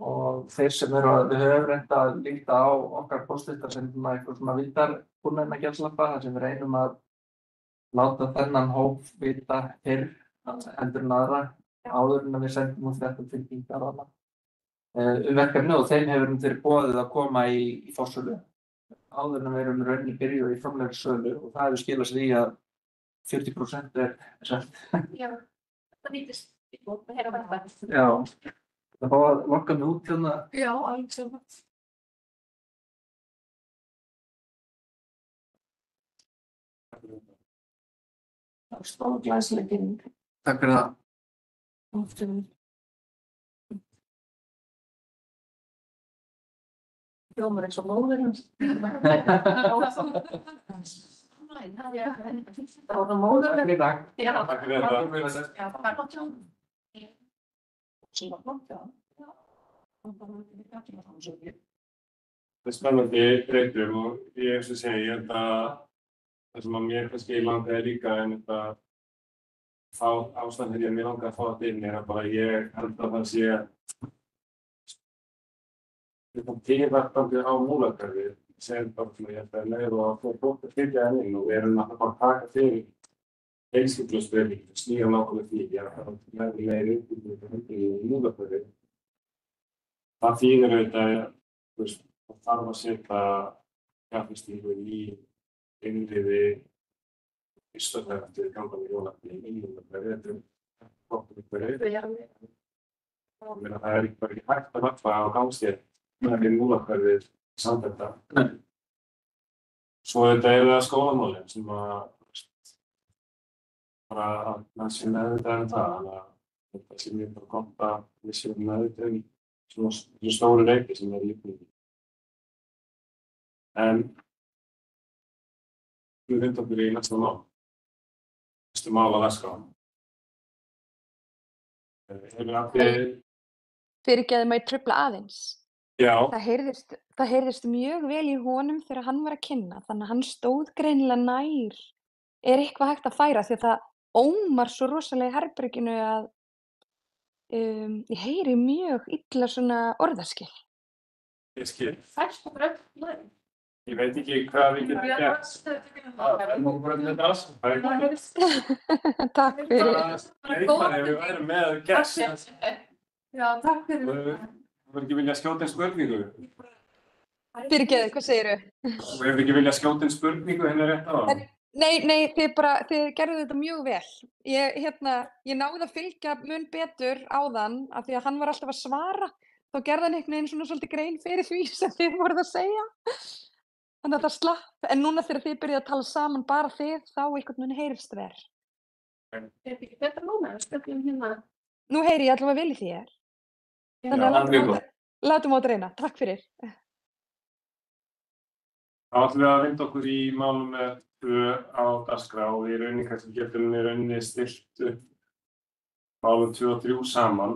S2: og þeir sem við höfum reynt að líta á okkar póstlista sem eitthvað svona vildarkúrna gjaldslampa þar sem við reynum að láta þennan hóp vita fyrr heldur en aðra áður en við sendum út þetta til þingdarana verkefni og þeim hefur verið boðið að koma í forsölu áður en við erum rauninni byrjuð í formlegri sölu og það hefur skilað sér í að 40% selt.
S4: Já, þetta nýtist íbúð að heyra þetta.
S2: Já, það fá að lokka mig út hérna.
S4: Já, alveg sem það. Það var stór glæsileg kynning.
S2: Takk fyrir það.
S4: Hljómar eins og móðurinn. Það var það móðurinn.
S2: Takk fyrir dag.
S4: Já,
S1: Takk fyrir þetta.
S2: Takk fyrir þetta.
S4: já, það var gott hjá hann. Sem var gott hjá hann. Já.
S1: Það spennandi breytum og ég eins og segi, ég held að það sem að mér kannski langaði líka en þetta fá ástæðan þegar mér langaði að fá þetta inn að bara ég held að það sé þetta tíðvartandi á Múlahverfi sem bara svona ég held að leið og að fór bótt að fylgja henni inn og við erum náttúrulega bara að taka fyrir heilskipulagsbreyting og snýja nákvæmlega því ég er að það meiri uppbyggingu í Múlahverfi. Það þýðir auðvitað það þarf að setja fjárfestingu í innviði fyrst og fremst eftir gangan í Múlahverfi í Múlahverfi. Þetta gott Múlahverfi. Það ekki bara ekki hægt að varpa á gangstétt með Múlahverfi samfellt. Svo þetta það skólamálin sem að bara að menn sé meðvitað það. Þannig að þetta sé mjög bara gott að við séum meðvitað svona stóru reiki sem í uppbyggingu. En við vindum okkur í næsta mál. Næstu mál á dagskrá. Hefur allir...
S5: Fyrirgefðu mig trufla aðeins.
S1: Já.
S5: Það heyrðist mjög vel í honum þegar hann var að kynna, þannig að hann stóð greinilega nær. Er eitthvað hægt að færa því að það ómar svo rosalega í herberginu að ég heyri mjög illa svona orðaskil.
S1: Ég skil.
S4: Fæst okkur öll læri.
S1: Ég veit ekki hvað við getum gert. Það er nú bara þetta aðsum.
S5: Takk fyrir.
S1: Leikmanni við værum með gest.
S4: Já, takk fyrir.
S1: Þú verður ekki vilja skjóta einn spurningu.
S5: Fyrirgefðu, hvað segirðu?
S1: Þú hefur ekki vilja skjóta einn spurningu henni rétt á það.
S5: Nei, þið gerðu þetta mjög vel. Ég náði að fylgja mun betur áðan af því að hann var alltaf að svara. Þá gerði hann einhvern veginn svona svolítið grein fyrir því sem þið voruð að segja. Þannig að það slapp. En núna þegar þið byrjuðu að tala saman bara þið, þá einhvern veginn heyrist verð.
S4: Er ekki betra núna? Við spjöllum hérna.
S5: Nú heyri ég allavega vel í þér. Þannig að látum á þetta reyna. Takk fyrir.
S1: Þá ætlum við að vinda okkur í málum með 2 á dagskrá og í rauninni kannski getum við rauninni stilt upp málum 2 og 3 saman.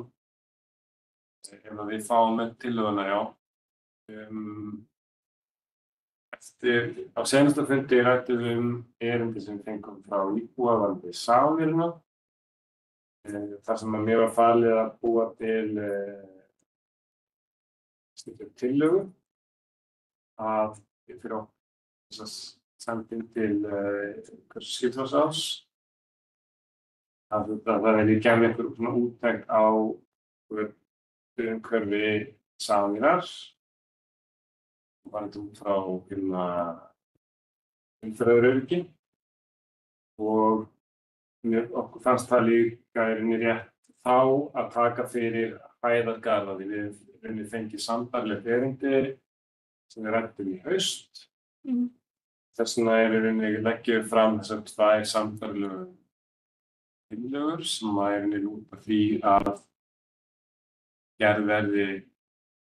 S1: Ef við fáum með tillöguna, já. Á seinasta fundi ræddum við erindi sem fengum frá íbúa varðandi Sálirna. Þar sem að mér var falið að búa til tillögu að fyrir okkur sendin til skipulagsárs að það verði gefið einhver svona úttekt á umhverfi Sámýrar varðandi út frá umferðaröryggi og okkur fannst það líka rétt þá að taka fyrir hæðargarða því við rauninni fengið sambærilegt erindi sem við ræddum í haust. Þess vegna rauninni leggjum við fram þessar 2 sambærilegu tillögur sem rauninni lúta því að gerð verði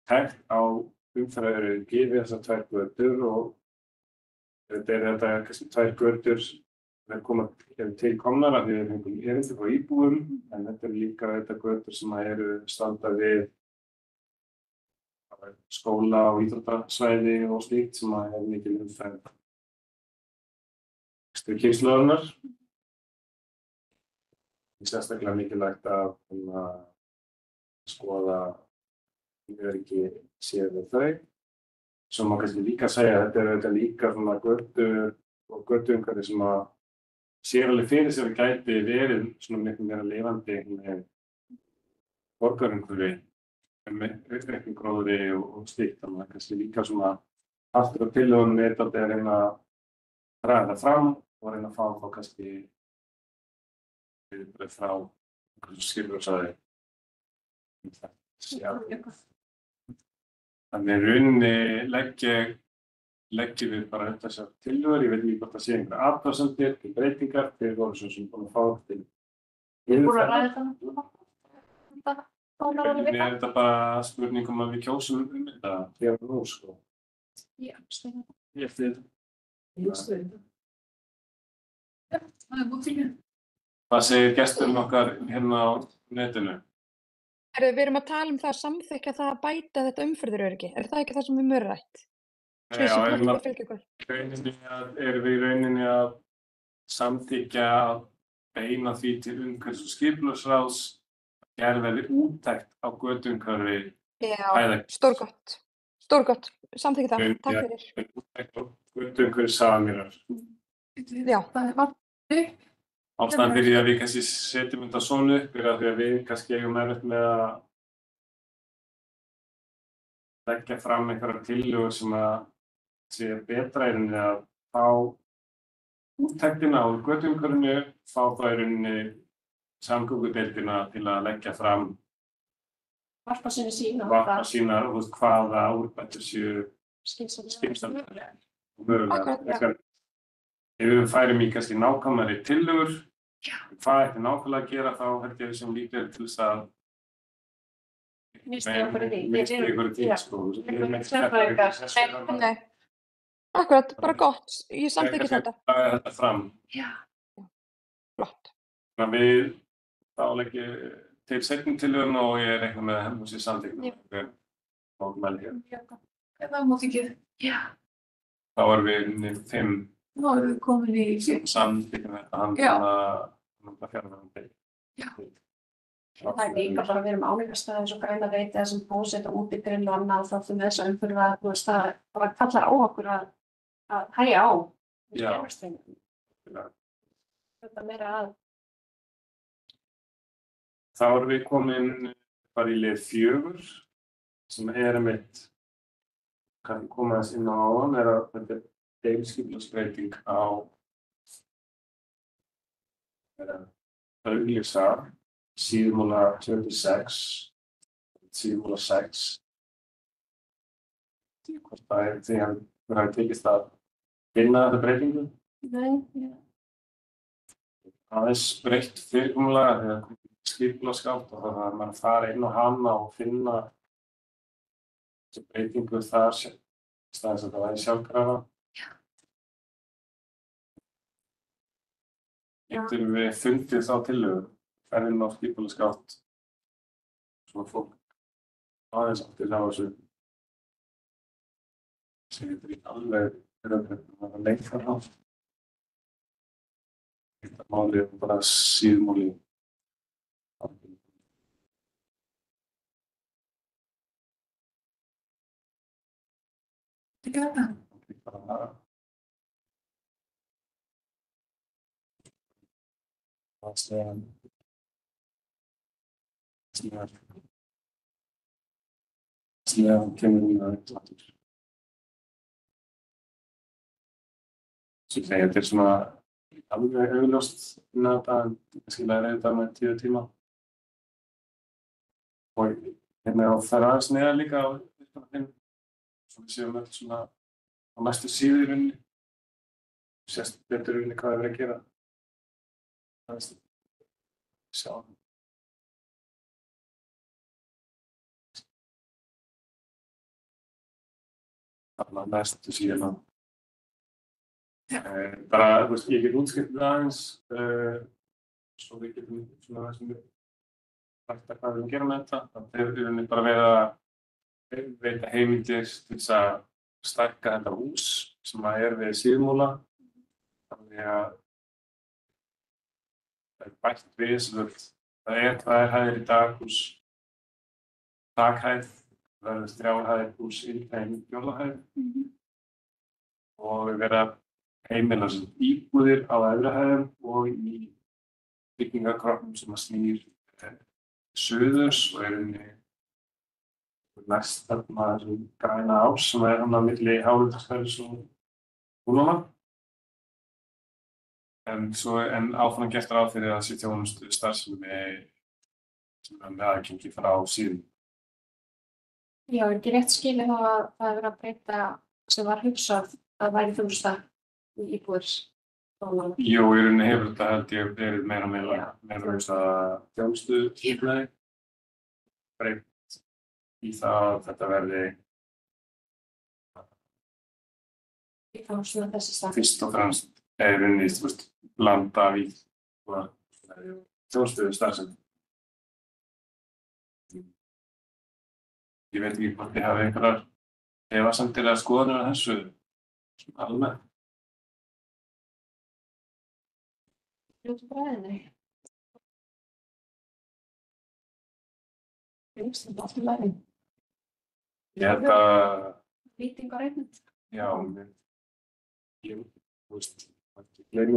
S1: tekt á umferðaröryggi við þessar 2 götur og þetta kannski 2 götur sem koma til komnar af því við fengum erindi frá íbúum en þetta líka þetta götur sem eru standa við skóla og íþróttasvæði og slíkt sem mikil umferð kynslóðarinnar. Það er sérstaklega mikilvægt að skoða öryggi séð við þau. Svo má kannski líka segja að þetta líka svona götur og götuumhverfi sem að sér alveg fyrir sér að gæti verið svona miklu meira lifandi borgarumhverfi með auknum gróðri og slíkt. Þannig að kannski líka svona aftur á tillögunum dálítið að reyna að draga það fram og reyna að fá þá kannski viðbrögð frá einhverjum skipulagsaðili. Þannig í rauninni leggjum við bara þessar tillögur. Ég veit ekki hvort það sé einhverjar athugasemdir til breytingar. Þeir voru svo sem búin að fá til
S4: Búin að ræða þetta?
S1: Mér er þetta bara spurning að við kjósum þetta hér og nú, sko.
S3: Já, stöðum.
S1: Ég styð.
S3: Það er búið fyrir.
S1: Hvað segir gesturinn okkar hérna á netinu?
S5: Við erum að tala um það að samþykkja það að bæta þetta umferðaröryggi. Er það ekki það sem við höfum rætt?
S1: Já, erum við í rauninni að samþykkja að beina því til umhverfis- og skipulagsráðs að gerð verði úttekt á götuumhverfi.
S5: Já, stórgott. Samþykkja það. Takk fyrir.
S1: Úttekt á götuumhverfi Safamýrar.
S5: Já.
S3: Það er vatni.
S1: Ástæðan fyrir því að við kannski setjum þetta svona upp er að því að við kannski eigum erfitt með að leggja fram einhverjar tillögur sem að sé betra í rauninni að fá úttektina á götuumhverfinu, fá það í rauninni samgöngudeildina til að leggja fram
S3: Varpa sinni sín á
S1: varpa sínar og hvaða úrbætur séu skynsamlegar og mögulegar. Ef við færum í kannski nákvæmari tillögur, hvað ætti nákvæmlega að gera, þá held ég sem líklega til þess að
S3: Misti okkur í því.
S1: sko.
S5: Nei. Akkurat, bara gott. Ég samþykki þetta.
S1: Það er þetta fram.
S3: Já.
S5: Flott.
S1: Þannig að við þá leggjum til seinni tillögum og ég reikna með að henni sé samþykkt. Mótmæli hér.
S3: Það er móttekið. Já.
S1: Þá erum við 5
S3: Nú erum við komin í
S1: samþykkjum þetta handla fjármagn.
S3: Já.
S4: Það er líka bara að við erum áleikastæði eins og græna reiti þessum bósetta útbyggirinn og annað og þáttum þess að umfyrir að það bara kallar á okkur að hægja á.
S1: Já.
S4: Þetta meira að.
S1: Þá erum við komin bara í lið 4 sem er einmitt kannski koma þess inn á áðan er að þetta er deiliskipulagsbreyting á auglýsa síðumúla 26, síðumúla 6. Hvort það er því að við hafum tekist að finna þetta breytingu.
S4: Nei, já.
S1: Aðeins breytt fyrirkomulag þegar komið skipulagsgátt og það er maður að fara inn á hana og finna þessi breytingu þar í staðins að það væri sjálfkrafa. Getum við fundið þá tillögur, ferðin á skipulagsgátt, svona fólk aðeins átti þá þessu sem þetta er alveg það lengt þar á. Þetta máli er bara síðmúli.
S3: Ekki þetta.
S1: Síðan kemur hún að þetta. Þetta er svona alveg augljóst innan þetta en kannski læra þetta með 10 tíma. Og hérna á það aðeins neðar líka á uppdráttin. Svo við séum öll svona á næstu síðu í rauninni. Sést betur í rauninni hvað við erum að gera. Sjá. Þarna næstu síðan. Bara, þú veist, ég get útskiptið aðeins, svo við getum svona þessum rætt að hvað við erum að gera með þetta. Það er í rauninni bara verið að veita heimildir til þess að stækka þetta hús sem er við síðmúla. Þannig að það er bætt við sem það er hæðir í dag hús takhæð, það verður 3 hæðir hús innhæð 4 hæð og við verðum að heimila sem íbúðir á efri hæðum og í byggingarkroppum sem að snýr suðurs og rauninni næst þarna þessum græna ás sem þarna milli Hálendishverfis og Húnanna. En áfram gert ráð fyrir að sé þjónustu starfsemi sem með aðgengi frá síðum.
S3: Já, er ekki rétt skilið þá að það er verið að breyta sem var hugsað að væri þjónusta í íbúðir?
S1: Jú, í rauninni hefur þetta held ég verið meira þjónustu skipulagi. Breytt í það að þetta verði
S3: Í þjónustuna þessi stað.
S1: fyrst og fremst í rauninni blanda við þjónustu starfsemi. Ég veit ekki hvort ég hafi einhverjar efasemdir eða skoðanir á þessu almennt.
S3: Fljótu bræðinni. Finnst þetta allt í lagi?
S1: Ég held að,
S3: Lýting á reiknum?
S1: já, ég gleymi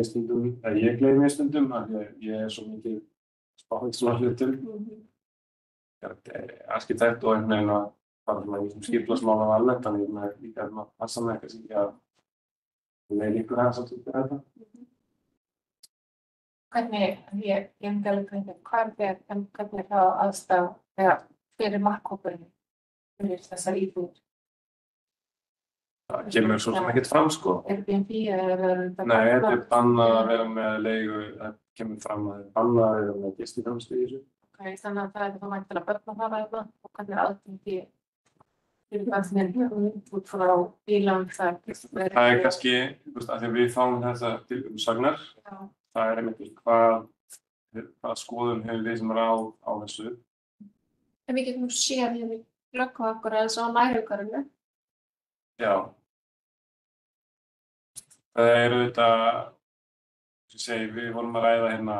S1: mér stundum að ég er svo mikið spáð í svona hlutum. Arkitekt og einhvern veginn að fara svona í skipulagsmálum almennt, þannig að ég líka að passa mig ekki að leið ykkur aðeins að tuttuga þetta.
S3: Hvernig, ég myndi alveg hvernig er það aðstæða fyrir markhópurinn fyrir þessar íbúðir?
S1: Það kemur svo sem ekkert fram, sko.
S3: Airbnb eða
S1: Nei, þetta er bannað að vera með leigu, það kemur fram að það er bannað að vera með gistiþjónustu í þessu.
S3: Þannig að það er þá væntanlega börn að fara þarna og hvernig er aðgengi fyrir börnin út frá bílum
S1: Það er kannski, af því að við fáum þetta til umsagnar, það er einmitt hvað skoðun hefur við sem ráð á þessu.
S3: En við getum séð hérna í glöggu okkur eða svo á nærumhverfinu.
S1: Já. Það er auðvitað, sem ég segi, við vorum að ræða hérna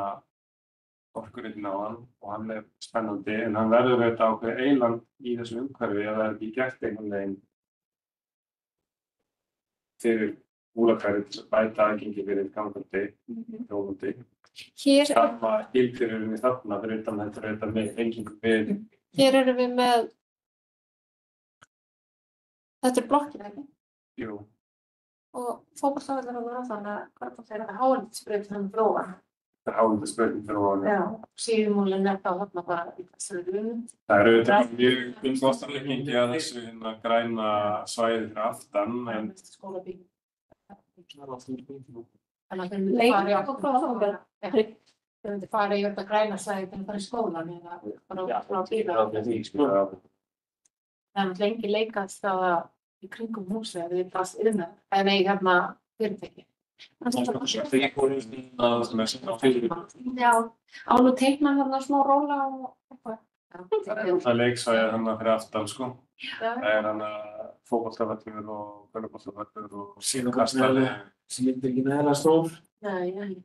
S1: orkuritinn á hann og hann er spennandi en hann verður auðvitað ákveðið eyland í þessu umhverfi að það er ekki gert einhvern veginn fyrir Múlakverfi til að bæta aðgengi fyrir gangandi, hjólandi. Sama gildir við þarna fyrir utan þetta er auðvitað með tengingu við.
S3: Hér erum við með, þetta er blokkina ekki?
S1: Jú.
S3: Og fótboltavellir á þannig að hvað það er að Hálendisbraut hann bróðan.
S1: Það er Hálendisbrautin fyrir ofan.
S3: Já, síðumúlinn er þá þarna bara í þessari rúm.
S1: Það er auðvitað mjög umfóstarleggingi að þessu græna svæði fyrir aftan.
S3: Skólabíl. Þau myndi fara í þetta græna svæði til að fara í skólan eða bara frá bíla. Það er lengi leikast í kringum húsið að við fast yfir en ei hérna fyrirtæki. Já, án og teikna hérna smá róla og eitthvað.
S1: Það er leiksvæði hérna fyrir aftan, sko. Það er hérna fótboltavöllur og körfuboltavöllur og síðan sem er ekki nægilega stór.
S3: Nei.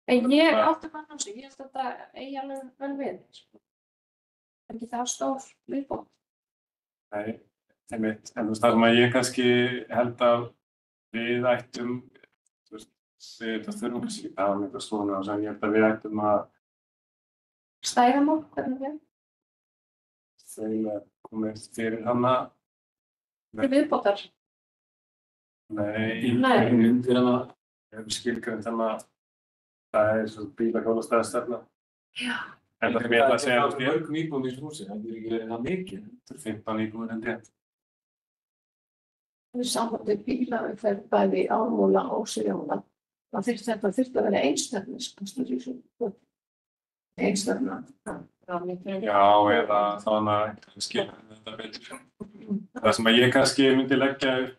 S3: En ég átti mann á sig, ég held að þetta eigi alveg vel við. Er ekki það stór viðbót?
S1: Nei, einmitt. En það sem að ég kannski held að við ættum, þetta þurfum kannski ekki að hafa mikla skoðun á þessu, en ég held að við ættum að
S3: Stæramál, hvernig við?
S1: Þau komið fyrir hana.
S3: Til viðbótar?
S1: Nei, undir hana. Við hefum skilgreint hana. Það er svona bílahjólastæðastefna.
S3: Já.
S1: En það sem ég ætla að segja
S6: Það er mörgum íbúðum í þessu húsi, það er ekki það mikið.
S1: Þetta er 15 íbúðir held ég.
S4: Við sambandi bílaumferð bæði í Ármúla og Sigjóna. Þetta þyrfti að vera einstefnis, einstefna.
S1: Já, eða þannig að ég skilja þetta betur. Það sem að ég kannski myndi leggja upp,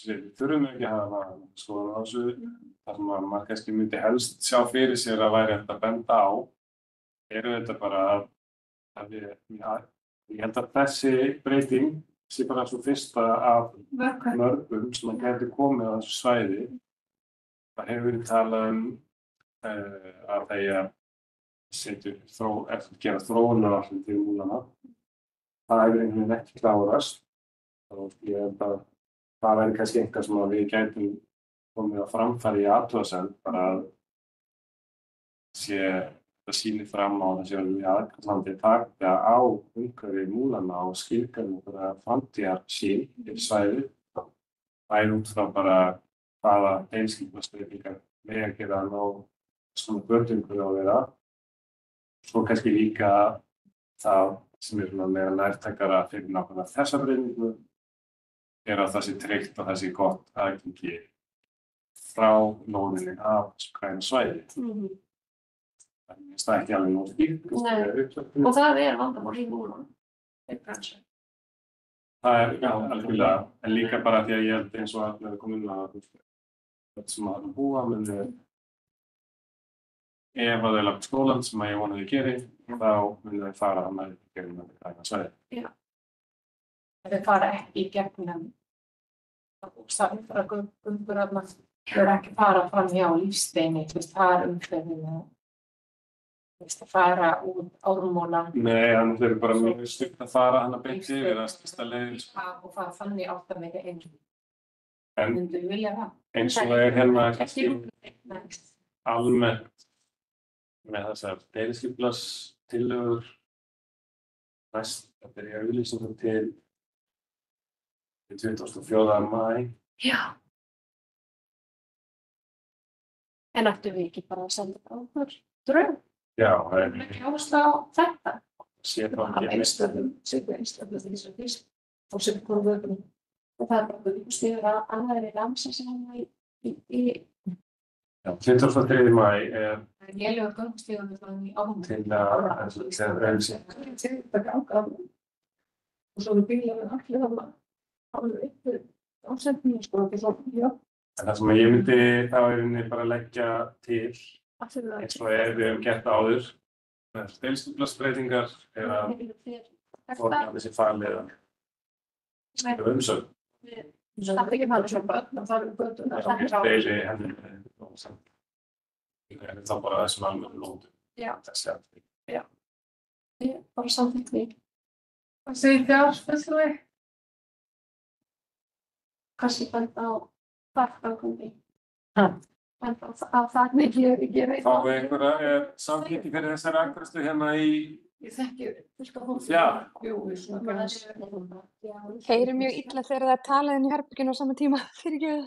S1: við þurfum ekki að hafa skoðun á þessu. Það sem að maður kannski myndi helst sjá fyrir sér að væri hægt að benda á, þetta bara að ég held að þessi breyting sé bara svo fyrsta af mörgum sem að gæti komið á þessu svæði. Það hefur verið talað að það gera þróunaráætlun til Múlanna. Það hefur einhvern veginn ekki klárast og ég held að það væri kannski eitthvað sem að við gætum komið á framfæri í athugasemd bara að það sýnir fram á þessi mjög aðkallandi taka á umhverfi múlanna og skilgreiningar framtíðarsýn fyrir svæðið. Bæði út frá bara hvaða deiliskipulagsbreytingar mega gera ná svona börnungur á þeirra. Svo kannski líka það sem svona meira nærtækara fyrir nákvæmlega þessa breytingu að það sé tryggt og það sé gott aðgengi frá lóðinni af þessu græna svæði. Það er ekki alveg nóg skýrt.
S4: Og það vandamál í múlanum.
S1: Það já, algjörlega, en líka bara því að ég held eins og að við komum inn að þetta sem að búa muni ef að þau lagt skólan sem að ég vonaði að geri, þá muni þau fara að maður gera með græna svæði.
S3: Já. Þau fara ekki í gegnum umhverfur að maður þau ekki fara fram hjá lífsteini, það umhverfinu. Að fara út ármólan.
S1: Nei, hann þurfi bara mjög stutt að fara hann að beint yfir að stærsta leið.
S3: Og fara þannig átt að meira einn.
S1: En
S3: Myndu vilja það?
S1: eins og það hérna kannski almennt með þessar deiliskipulagstillögur næst að byrja auglýsingum til 24. maí.
S4: Já. En ættum við ekki bara að senda á okkur drög?
S1: Já, það er
S4: Ekki áherslu á þetta.
S1: sér
S4: Af einstöðum því sem fyrst og sem kom vögnum. Og það bara vikustíður að annarri ramsa sem hann í
S1: 23. maí er
S3: Lélegur göngustíðan þannig í áhengum.
S1: til að segja
S4: þetta ganga og svo bílar við allir þarna alveg einhver ásendingu sko ekki svo, já.
S1: En það sem ég myndi þá er inni bara leggja til
S4: Allir
S1: eins og við höfum gert áður með deiliskipulagsbreytingar er að fornafni sé falið að skrifa umsögn.
S4: Það er ekki alveg svo börn, það er götuna.
S1: Deili henni er þá bara þessum almennu lóðum.
S4: Já.
S1: Þessi atriði.
S4: Ég er bara samþykkt því.
S3: Hvað segir fjárfærsluði?
S4: Kannski benda á þarfgangandi. Benda á það, ég veit
S1: Fáum við einhverja samþykki fyrir þessari afgreiðslu hérna í
S4: Ég þekki fullt af fólki.
S1: Já.
S4: Jú, svona
S5: Heyrir mjög illa þegar það er talað inn í herberginu á sama tíma. Fyrirgefðu.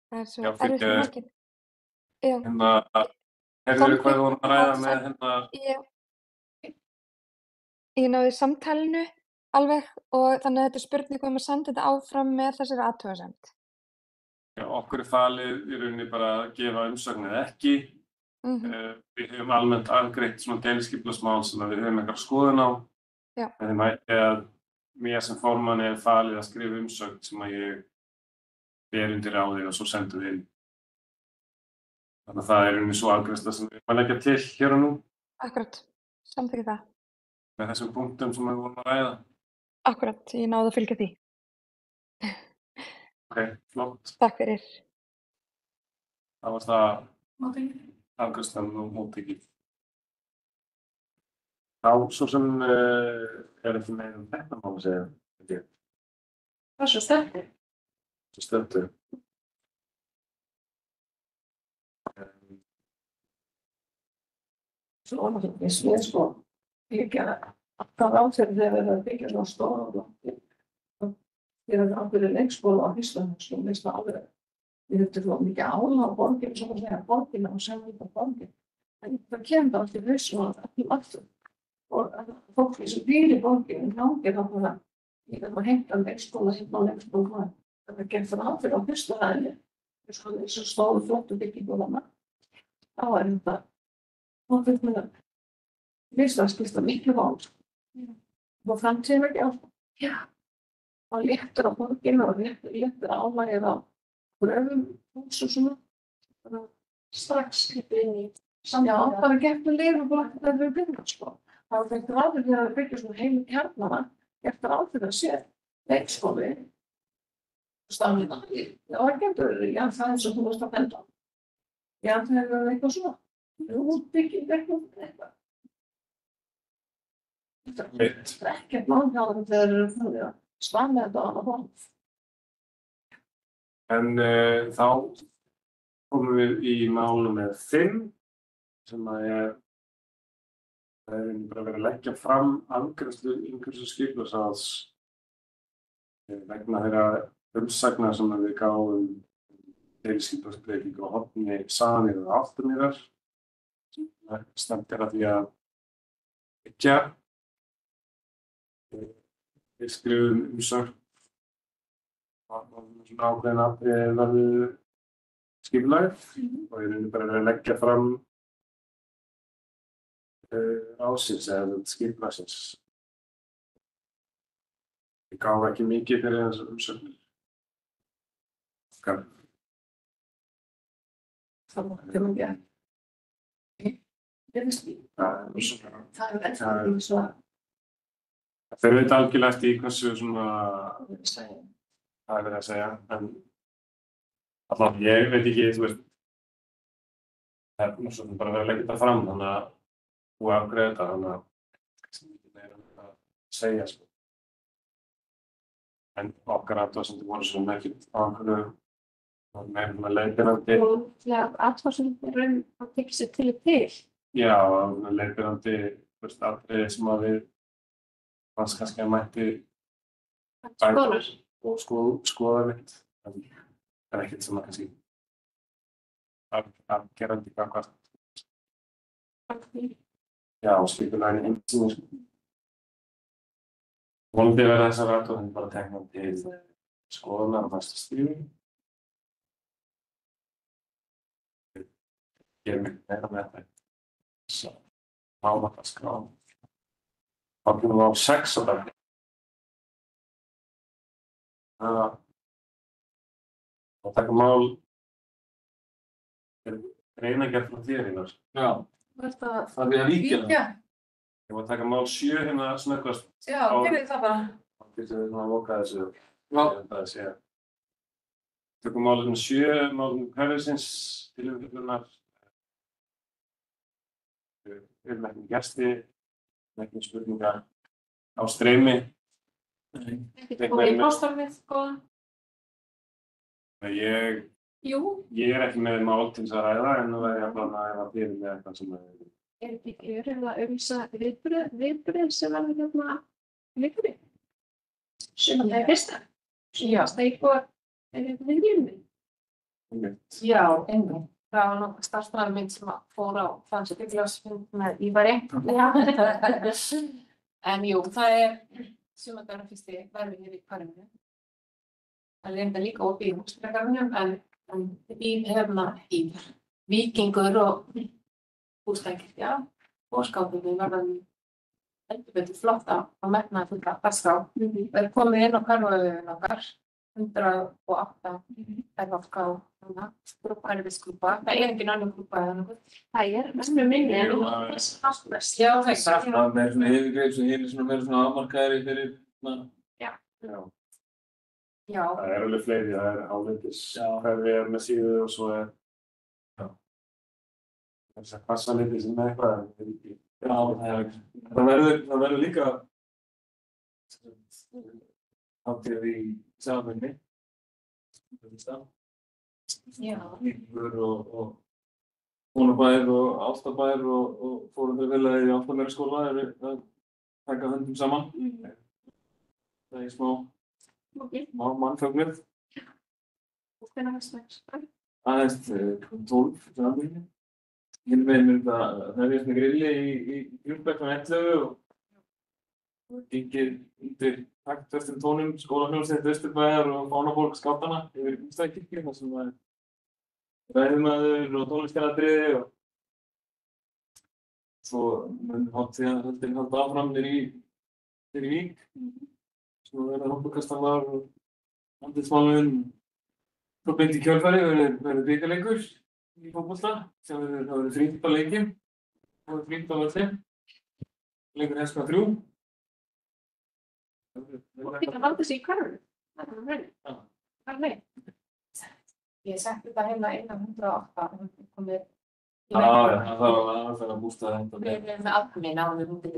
S5: Það er svo
S1: Já,
S5: erfitt fyrir
S1: fyrirgefðu.
S5: margir. Já,
S1: hérna, heyrðu hvað við vorum að ræða með hérna
S5: ég náði samtalinu alveg og þannig að þetta er spurning að senda þetta áfram með þessari athugasemd.
S1: Já, okkur er falið í rauninni bara að gefa umsögn eða ekki. Við höfum almennt afgreitt svona deiliskipulagsmál sem við höfum eitthvað skoðun á.
S5: Já.
S1: En þið mætti að mér sem formanni er falið að skrifa umsögn sem að ég ber undir ráðið og svo sendum við inn. Þannig að það er rauninni svo afgreiðsla sem við erum að leggja til hér og nú
S5: Akkurat, samþykki það.
S1: með þessum punktum sem við vorum að ræða.
S5: Akkurat, ég náði að fylgja því.
S1: Ok, flott.
S5: Takk fyrir.
S1: Það var það afgreiðslan og móttekið. Þá svo sem er ekki meira þetta má að segja.
S4: Það er svo sterkur.
S1: Svo stöndum.
S4: Svo ég sko, ég gera alltaf áþeirri þegar við erum að byggja svona stóra blokki. Ég er ábyrðið leikskóla á Íslandi, sko, minnst það alveg. Við höfum svo mikið álag á borginu, svo að segja borginu og segja út á borginu. En það kemur alltaf hausum að allir aftur. Og fólki sem býr í borginu, langir á það, ég er að hengta leikskóla, hérna á leikskóla. Það er gert ráð fyrir á fyrsta ræðinni. Sko, þessu stóru flottu byggingu þarna. Þá er þetta, og þetta fyrst að skipta miklu máli. Og framtíðin ekki alltaf. Já. Og léttur á borginu og léttur álagið á gröfum hús og svona. Strax klippið inn í samtíð. Já, það er gert með leigublokk þegar við byggjum, sko. Það var gert ráð fyrir að byggja svona heilu kjarnana, gert ráð fyrir að sé leikskóli. Stafnina. Það var gert verið, já, það er svo þú varst að benda. Já, það er verið eitthvað svona. Útbygging eitthvað. Það er ekkert málhjáðum þegar þeir eru þannig að stafna þetta á annað borð.
S1: En þá komum við í málu með 5 sem að það er bara verið að leggja fram afgreiðslu skipulagsráðs vegna þeirra umsagna sem við gáum deiliskipulagsbreytingu á Horni, Safamýrar og Álftamýrar. Það stefnir að því að byggja. Við skrifum umsögn svona ákveðin atriði verður skipulagið og í rauninni bara verið að leggja fram ásins eða skipulagsins. Við gáum ekki mikið fyrir þessar umsögnir.
S4: Það
S1: fer auðvitað algjörlega eftir í hversu svona það er verið að segja, en allavega ég veit ekki, þú veist, það er svona bara verið að leggja þetta fram, þannig að búið að afgreiða þetta, þannig að kannski mikið meira að segja, sko. En okkar athugasemdir voru svona ekkert á einhverju meira leiðbeinandi.
S4: athugasemdir að tekja sér til.
S1: Já, leiðbeinandi atriði sem að við fannst kannski að mætti
S4: Skoðunar.
S1: og skoða mitt. Það er ekkert sem að kannski afgerandi gagnvart skipulaginu heild sinni. Vonandi verða þessar athugasemdir bara teknar til skoðunar á næsta stigi. Ég er mikið meira með þetta. Málagaskrá. Þá búum við á 6 á dag. Og taka mál greinargerð frá þér, Einar.
S6: Já, það er að víkja það.
S1: Ég var að taka mál 7 hérna snöggvast.
S4: Já, gerðu það bara.
S1: Þá getum við að loka þessu.
S6: Já.
S1: Tökum málum 7, málum hverfisins til umfjöllunar. Við erum ekki gesti, ekki spurningar á streymi.
S4: Ekkert komið í póstormið, góða.
S1: Ég er ekki með mál til þess að ræða, en nú verð ég að plana að ef fyrir með eitthvað sem
S4: Er ekki að auglýsa viðburðir sem verður hérna vikunni? Það er fyrsta. Steikor er hérna viðbjörnum.
S3: Já, einmitt. Það var nokkuð starfsmaður minn sem fór á Fannsbygglagsfund með Ívari. En jú, það er sumardagur fyrsti verður hér í Parinu. Það er enda líka opið í húsbrekkarunum, en í hérna í Víkingur og Hússtæðkirkja og skápinu verður heldur betur flott á metnaði fulla dagskrá. Það er komið inn á hverfavefinn okkar, 108 erfafká, grúpærfisklúpa. Það er engin annar grúpa eða nokkuð.
S4: Það er mjög minni en þess afmest.
S3: Já, það er bara.
S6: Það er meira svona yfirgreif sem hér er meira svona afmarkaðri fyrir
S3: Já.
S1: Það er alveg fleiri, það er hálendis hverfi er með síðu og svo er þess að hvassaliti sem er eitthvað, en það er ekki.
S6: Já, það verður líka hátíð í Safamýrinni.
S3: Já.
S6: Víkingur og Vonabær og Álftabær og foreldrafélagið í Álftamýraskóla eru að taka höndum saman. Það er smá mannfögnuð.
S4: Hvenær hefst það?
S6: Aðeins 12 Safamýrinni. Hinn meginn það er með grilli í Hjúlbæk með 11 og gengið undir taktfestum tónum skólahljómsveit Vesturbæjar og fánaborg skátana yfir Hússtæðkirkju þar sem það er ræðumaður og tónlistaratriði og svo mun hátíðin halda áfram niður í Vík. Svo verða hópakastalar og andlitsmálun. Svo beint í kjölfarið verður bikarleikur í fótbolta sem verður þrýnt á leikinn og þrýnt á völlinn. Leikur hefst klukkan 3.
S4: Það getur haldið sig í hverfinu. Það er verið. Það er leið.
S3: Ég setti þetta hérna inn á 108 og það komið
S6: Það var að bústa þetta.
S3: Við erum með aðminn á við mútið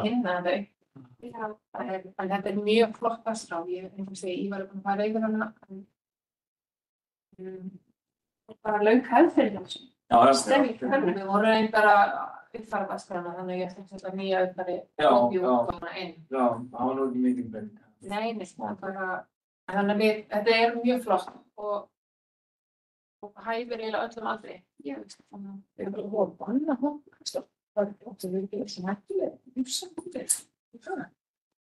S3: hinna þau. En þetta er mjög flott dagskrá. Ég var búin að fara yfir hana.
S4: Bara löng hefð fyrir þessu.
S6: Já,
S3: Stemming hvernig við vorum reyndar að uppfæra dagskrána þannig að ég ætla að setja nýja uppfæri
S6: Já,
S3: útgáfuna inn.
S6: Já, það var nú ekki mikið breyting.
S3: Nei, það er bara, þannig að þetta er mjög flott og hæfir eiginlega öllum aldri.
S4: Ég veist þannig að við erum bara að banna hópastar. Það er ótt að við erum ekki sem hættulega lífsamlega.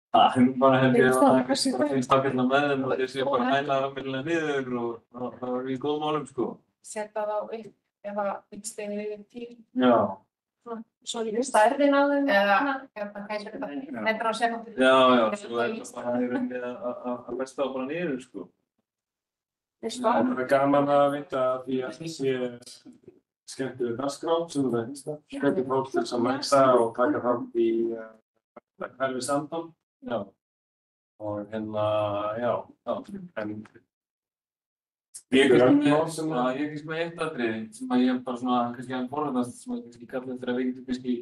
S6: Það er bara held ég að
S4: Það er
S6: það
S4: kannski
S6: finnst ágætlega með þeim og þeir séu bara að hæla almennilega niður og það var í góðum málum, sko.
S3: Setja þá upp ef að vindsteinir yfir 10.
S6: Já.
S3: Svo líka stærðin á þeim. Eða hvað er þetta? Metrar á sekúndu.
S6: Já, svo er það bara í rauninni að besta á bara niður, sko.
S1: Það er gaman að vita því að þessi skemmtileg dagskrá sem það finnst það. Hvernig fólk til þess að mæta og taka þátt í hverfi samtal.
S6: Já.
S1: Og já, en
S6: Ég er kannski með eitt atriði sem að ég bara svona kannski að forðast sem að kannski kalla eftir að við getum kannski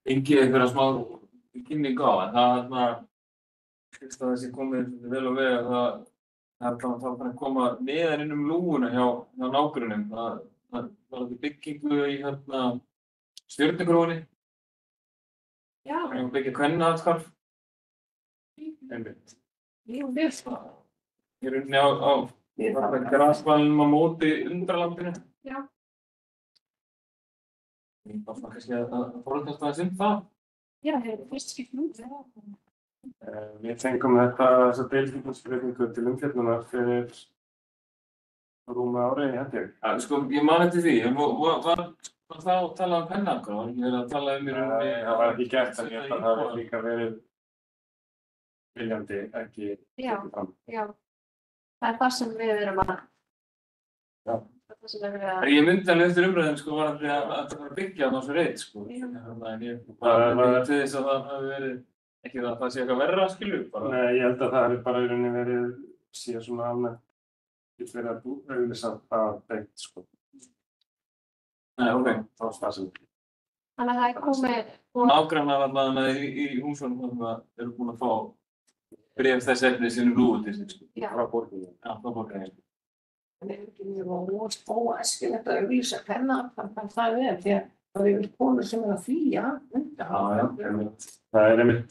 S6: fengið einhverja smá kynningu á, en það skilst að þessi komið vel og vel að það er að koma neðan inn lúguna hjá nágrunum. Það var þetta byggingu í Stjörnugrófinni.
S3: Já.
S6: Það er byggja kvennaathvarf.
S1: einmitt.
S3: Jú, við sko.
S6: Í rauninni á grasvalnum á móti Undralandinu.
S3: Já.
S6: Ég bara svona kannski að forðast aðeins það.
S3: Já, það er fyrst skipt út.
S1: Við fengum þessa deilskipulagsbreytingu til umfjöllunar fyrir rúmu ári, held ég.
S6: Sko, ég man eftir því, en var það að tala um pennagrá? Var ekki verið að tala um í rauninni?
S1: Það var ekki gert, en ég held að það hefði líka verið viljandi ekki tekið fram.
S3: Já. Það er það sem við erum að.
S1: Já.
S3: Það sem við erum að.
S6: Ég myndi alveg eftir umræðum, sko, var að það var byggja á þessu reit, sko. En ég bara til þess að það hafi verið, ekki það sé eitthvað verra, skilju, bara.
S1: Nei, ég held að það hefði bara í rauninni verið, síðan svona almennt, ekki verið að auglýsa það beint, sko.
S6: Nei, ok.
S1: Það var það sem.
S3: Þannig að það er komið.
S6: Nágrannar allavega í húsunum eru búin að fá bréf þess efnis inn lúgu til sín, sko.
S3: Já.
S1: Frá borginni.
S6: Já, frá borginni.
S4: En er ekki mjög óæskilegt að auglýsa kvennaathvarf það vel því að það eru konur sem að flýja undan.
S1: Einmitt. Það er einmitt,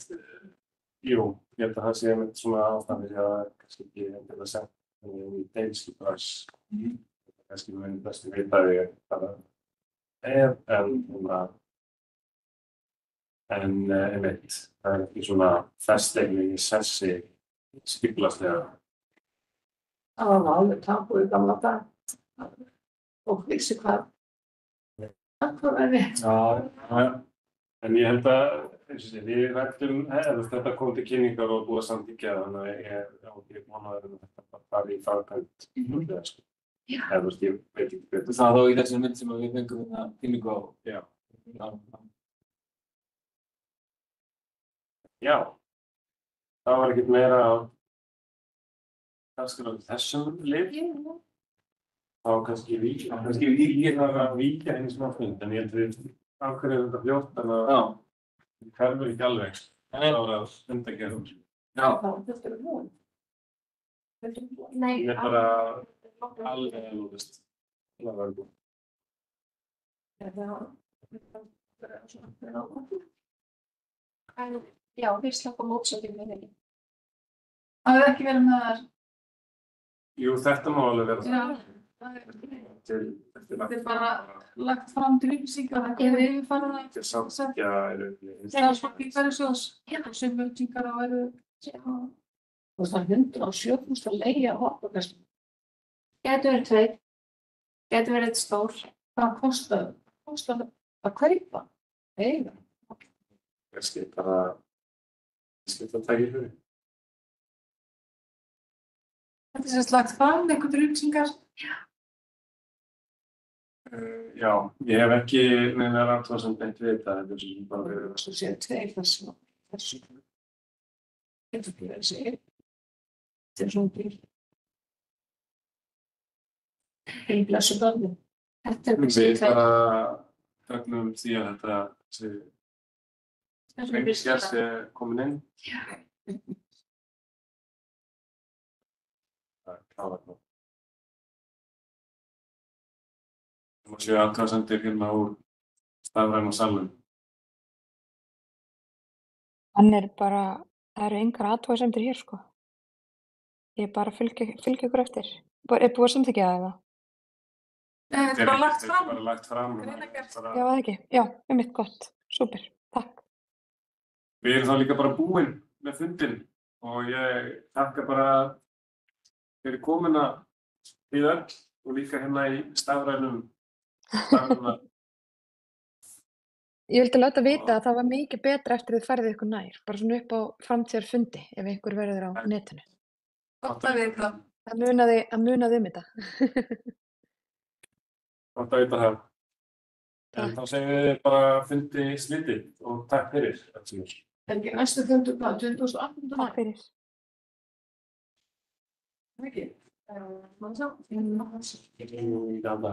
S1: jú, ég held að það sé einmitt svona ástæðan því að það er kannski ekki endilega sett í deilskipulags. Kannski muni bestu vita því að það en einmitt, það er ekki svona festlegni í sessi skipulagslega.
S4: Það var alveg tabu í gamla dag. Og vissi hvað væri.
S1: Já. En ég held að, eins og sé, við rættum, þetta kom til kynningar og búið að samþykkja, þannig að ég vonaði að þetta fari í fagkvæmt.
S4: Já.
S1: Eða þú veist, ég veit ekki betur.
S6: Það þá í þessari mynd sem við fengum kynningu á.
S1: Já. Já. Það var ekkert meira á þessum lið. Þá kannski víkja það að víkja einu smá fund, en ég held við ákveðum þetta fljótt, þannig að það hverfur ekki alveg. Það er að undangerðum.
S6: Já.
S4: Þetta er hún.
S3: Nei.
S1: Ég er bara alveg lúðist. Það var góð.
S3: Já, við slökum mótsöndum með henni.
S4: Það hefur ekki verið með þar.
S1: Jú, þetta má alveg vera
S4: Já.
S1: Þetta
S4: er bara lagt fram til upplýsingar. Það er yfirfarið að
S1: til samþykkja
S4: starfsfólk í Lífeyrissjóðs og sem upplýsingar á eru. Og það er 107.000 að leigja hoppakast.
S3: Gætu verið tveir. Gætu verið stór.
S4: Hvað kostar að kaupa? Eiga.
S1: Kannski bara skipta tæki fyrir.
S4: Þetta er sérst lagt fram einhvern upplýsingar.
S1: Já, ég hef ekki með að ræða sem beint vita, þetta er sem bara verið.
S4: Það séu tveir þessu. Þetta er verið að segja. Þetta er svona bíl. Í blessu börnum. Þetta er
S1: Við bara fögnum því að þetta sé komin inn. Það er klárað nú. og séu athugasemdir hérna úr stafræna salnum.
S5: Hann er bara, það eru engar athugasemdir hér, sko. Ég bara fylgja ykkur eftir. Er búið að samþykkja það eða?
S3: Nei, þetta er bara lagt
S1: Þetta
S3: fram.
S1: er bara lagt fram.
S3: Greinargerð.
S1: Bara,
S5: Já, það ekki. Já, gott. Súper. Takk.
S1: við erum þá líka bara búin með fundin og ég þakka bara fyrir komuna í öll og líka hérna í stafrænum.
S5: Ég vildi láta vita að það var mikið betra eftir þið færðið ykkur nær, bara svona upp á framtíðarfundi ef einhver verður á netinu.
S3: Gott að vita.
S5: Það munaði þetta.
S1: Gott að vita það. En þá segjum við bara fundi slitið og takk fyrir.
S4: En ekki næstu fundur hvað, 2008.
S5: Takk fyrir.
S4: Ekki?
S3: Mann sá.
S1: Í dag.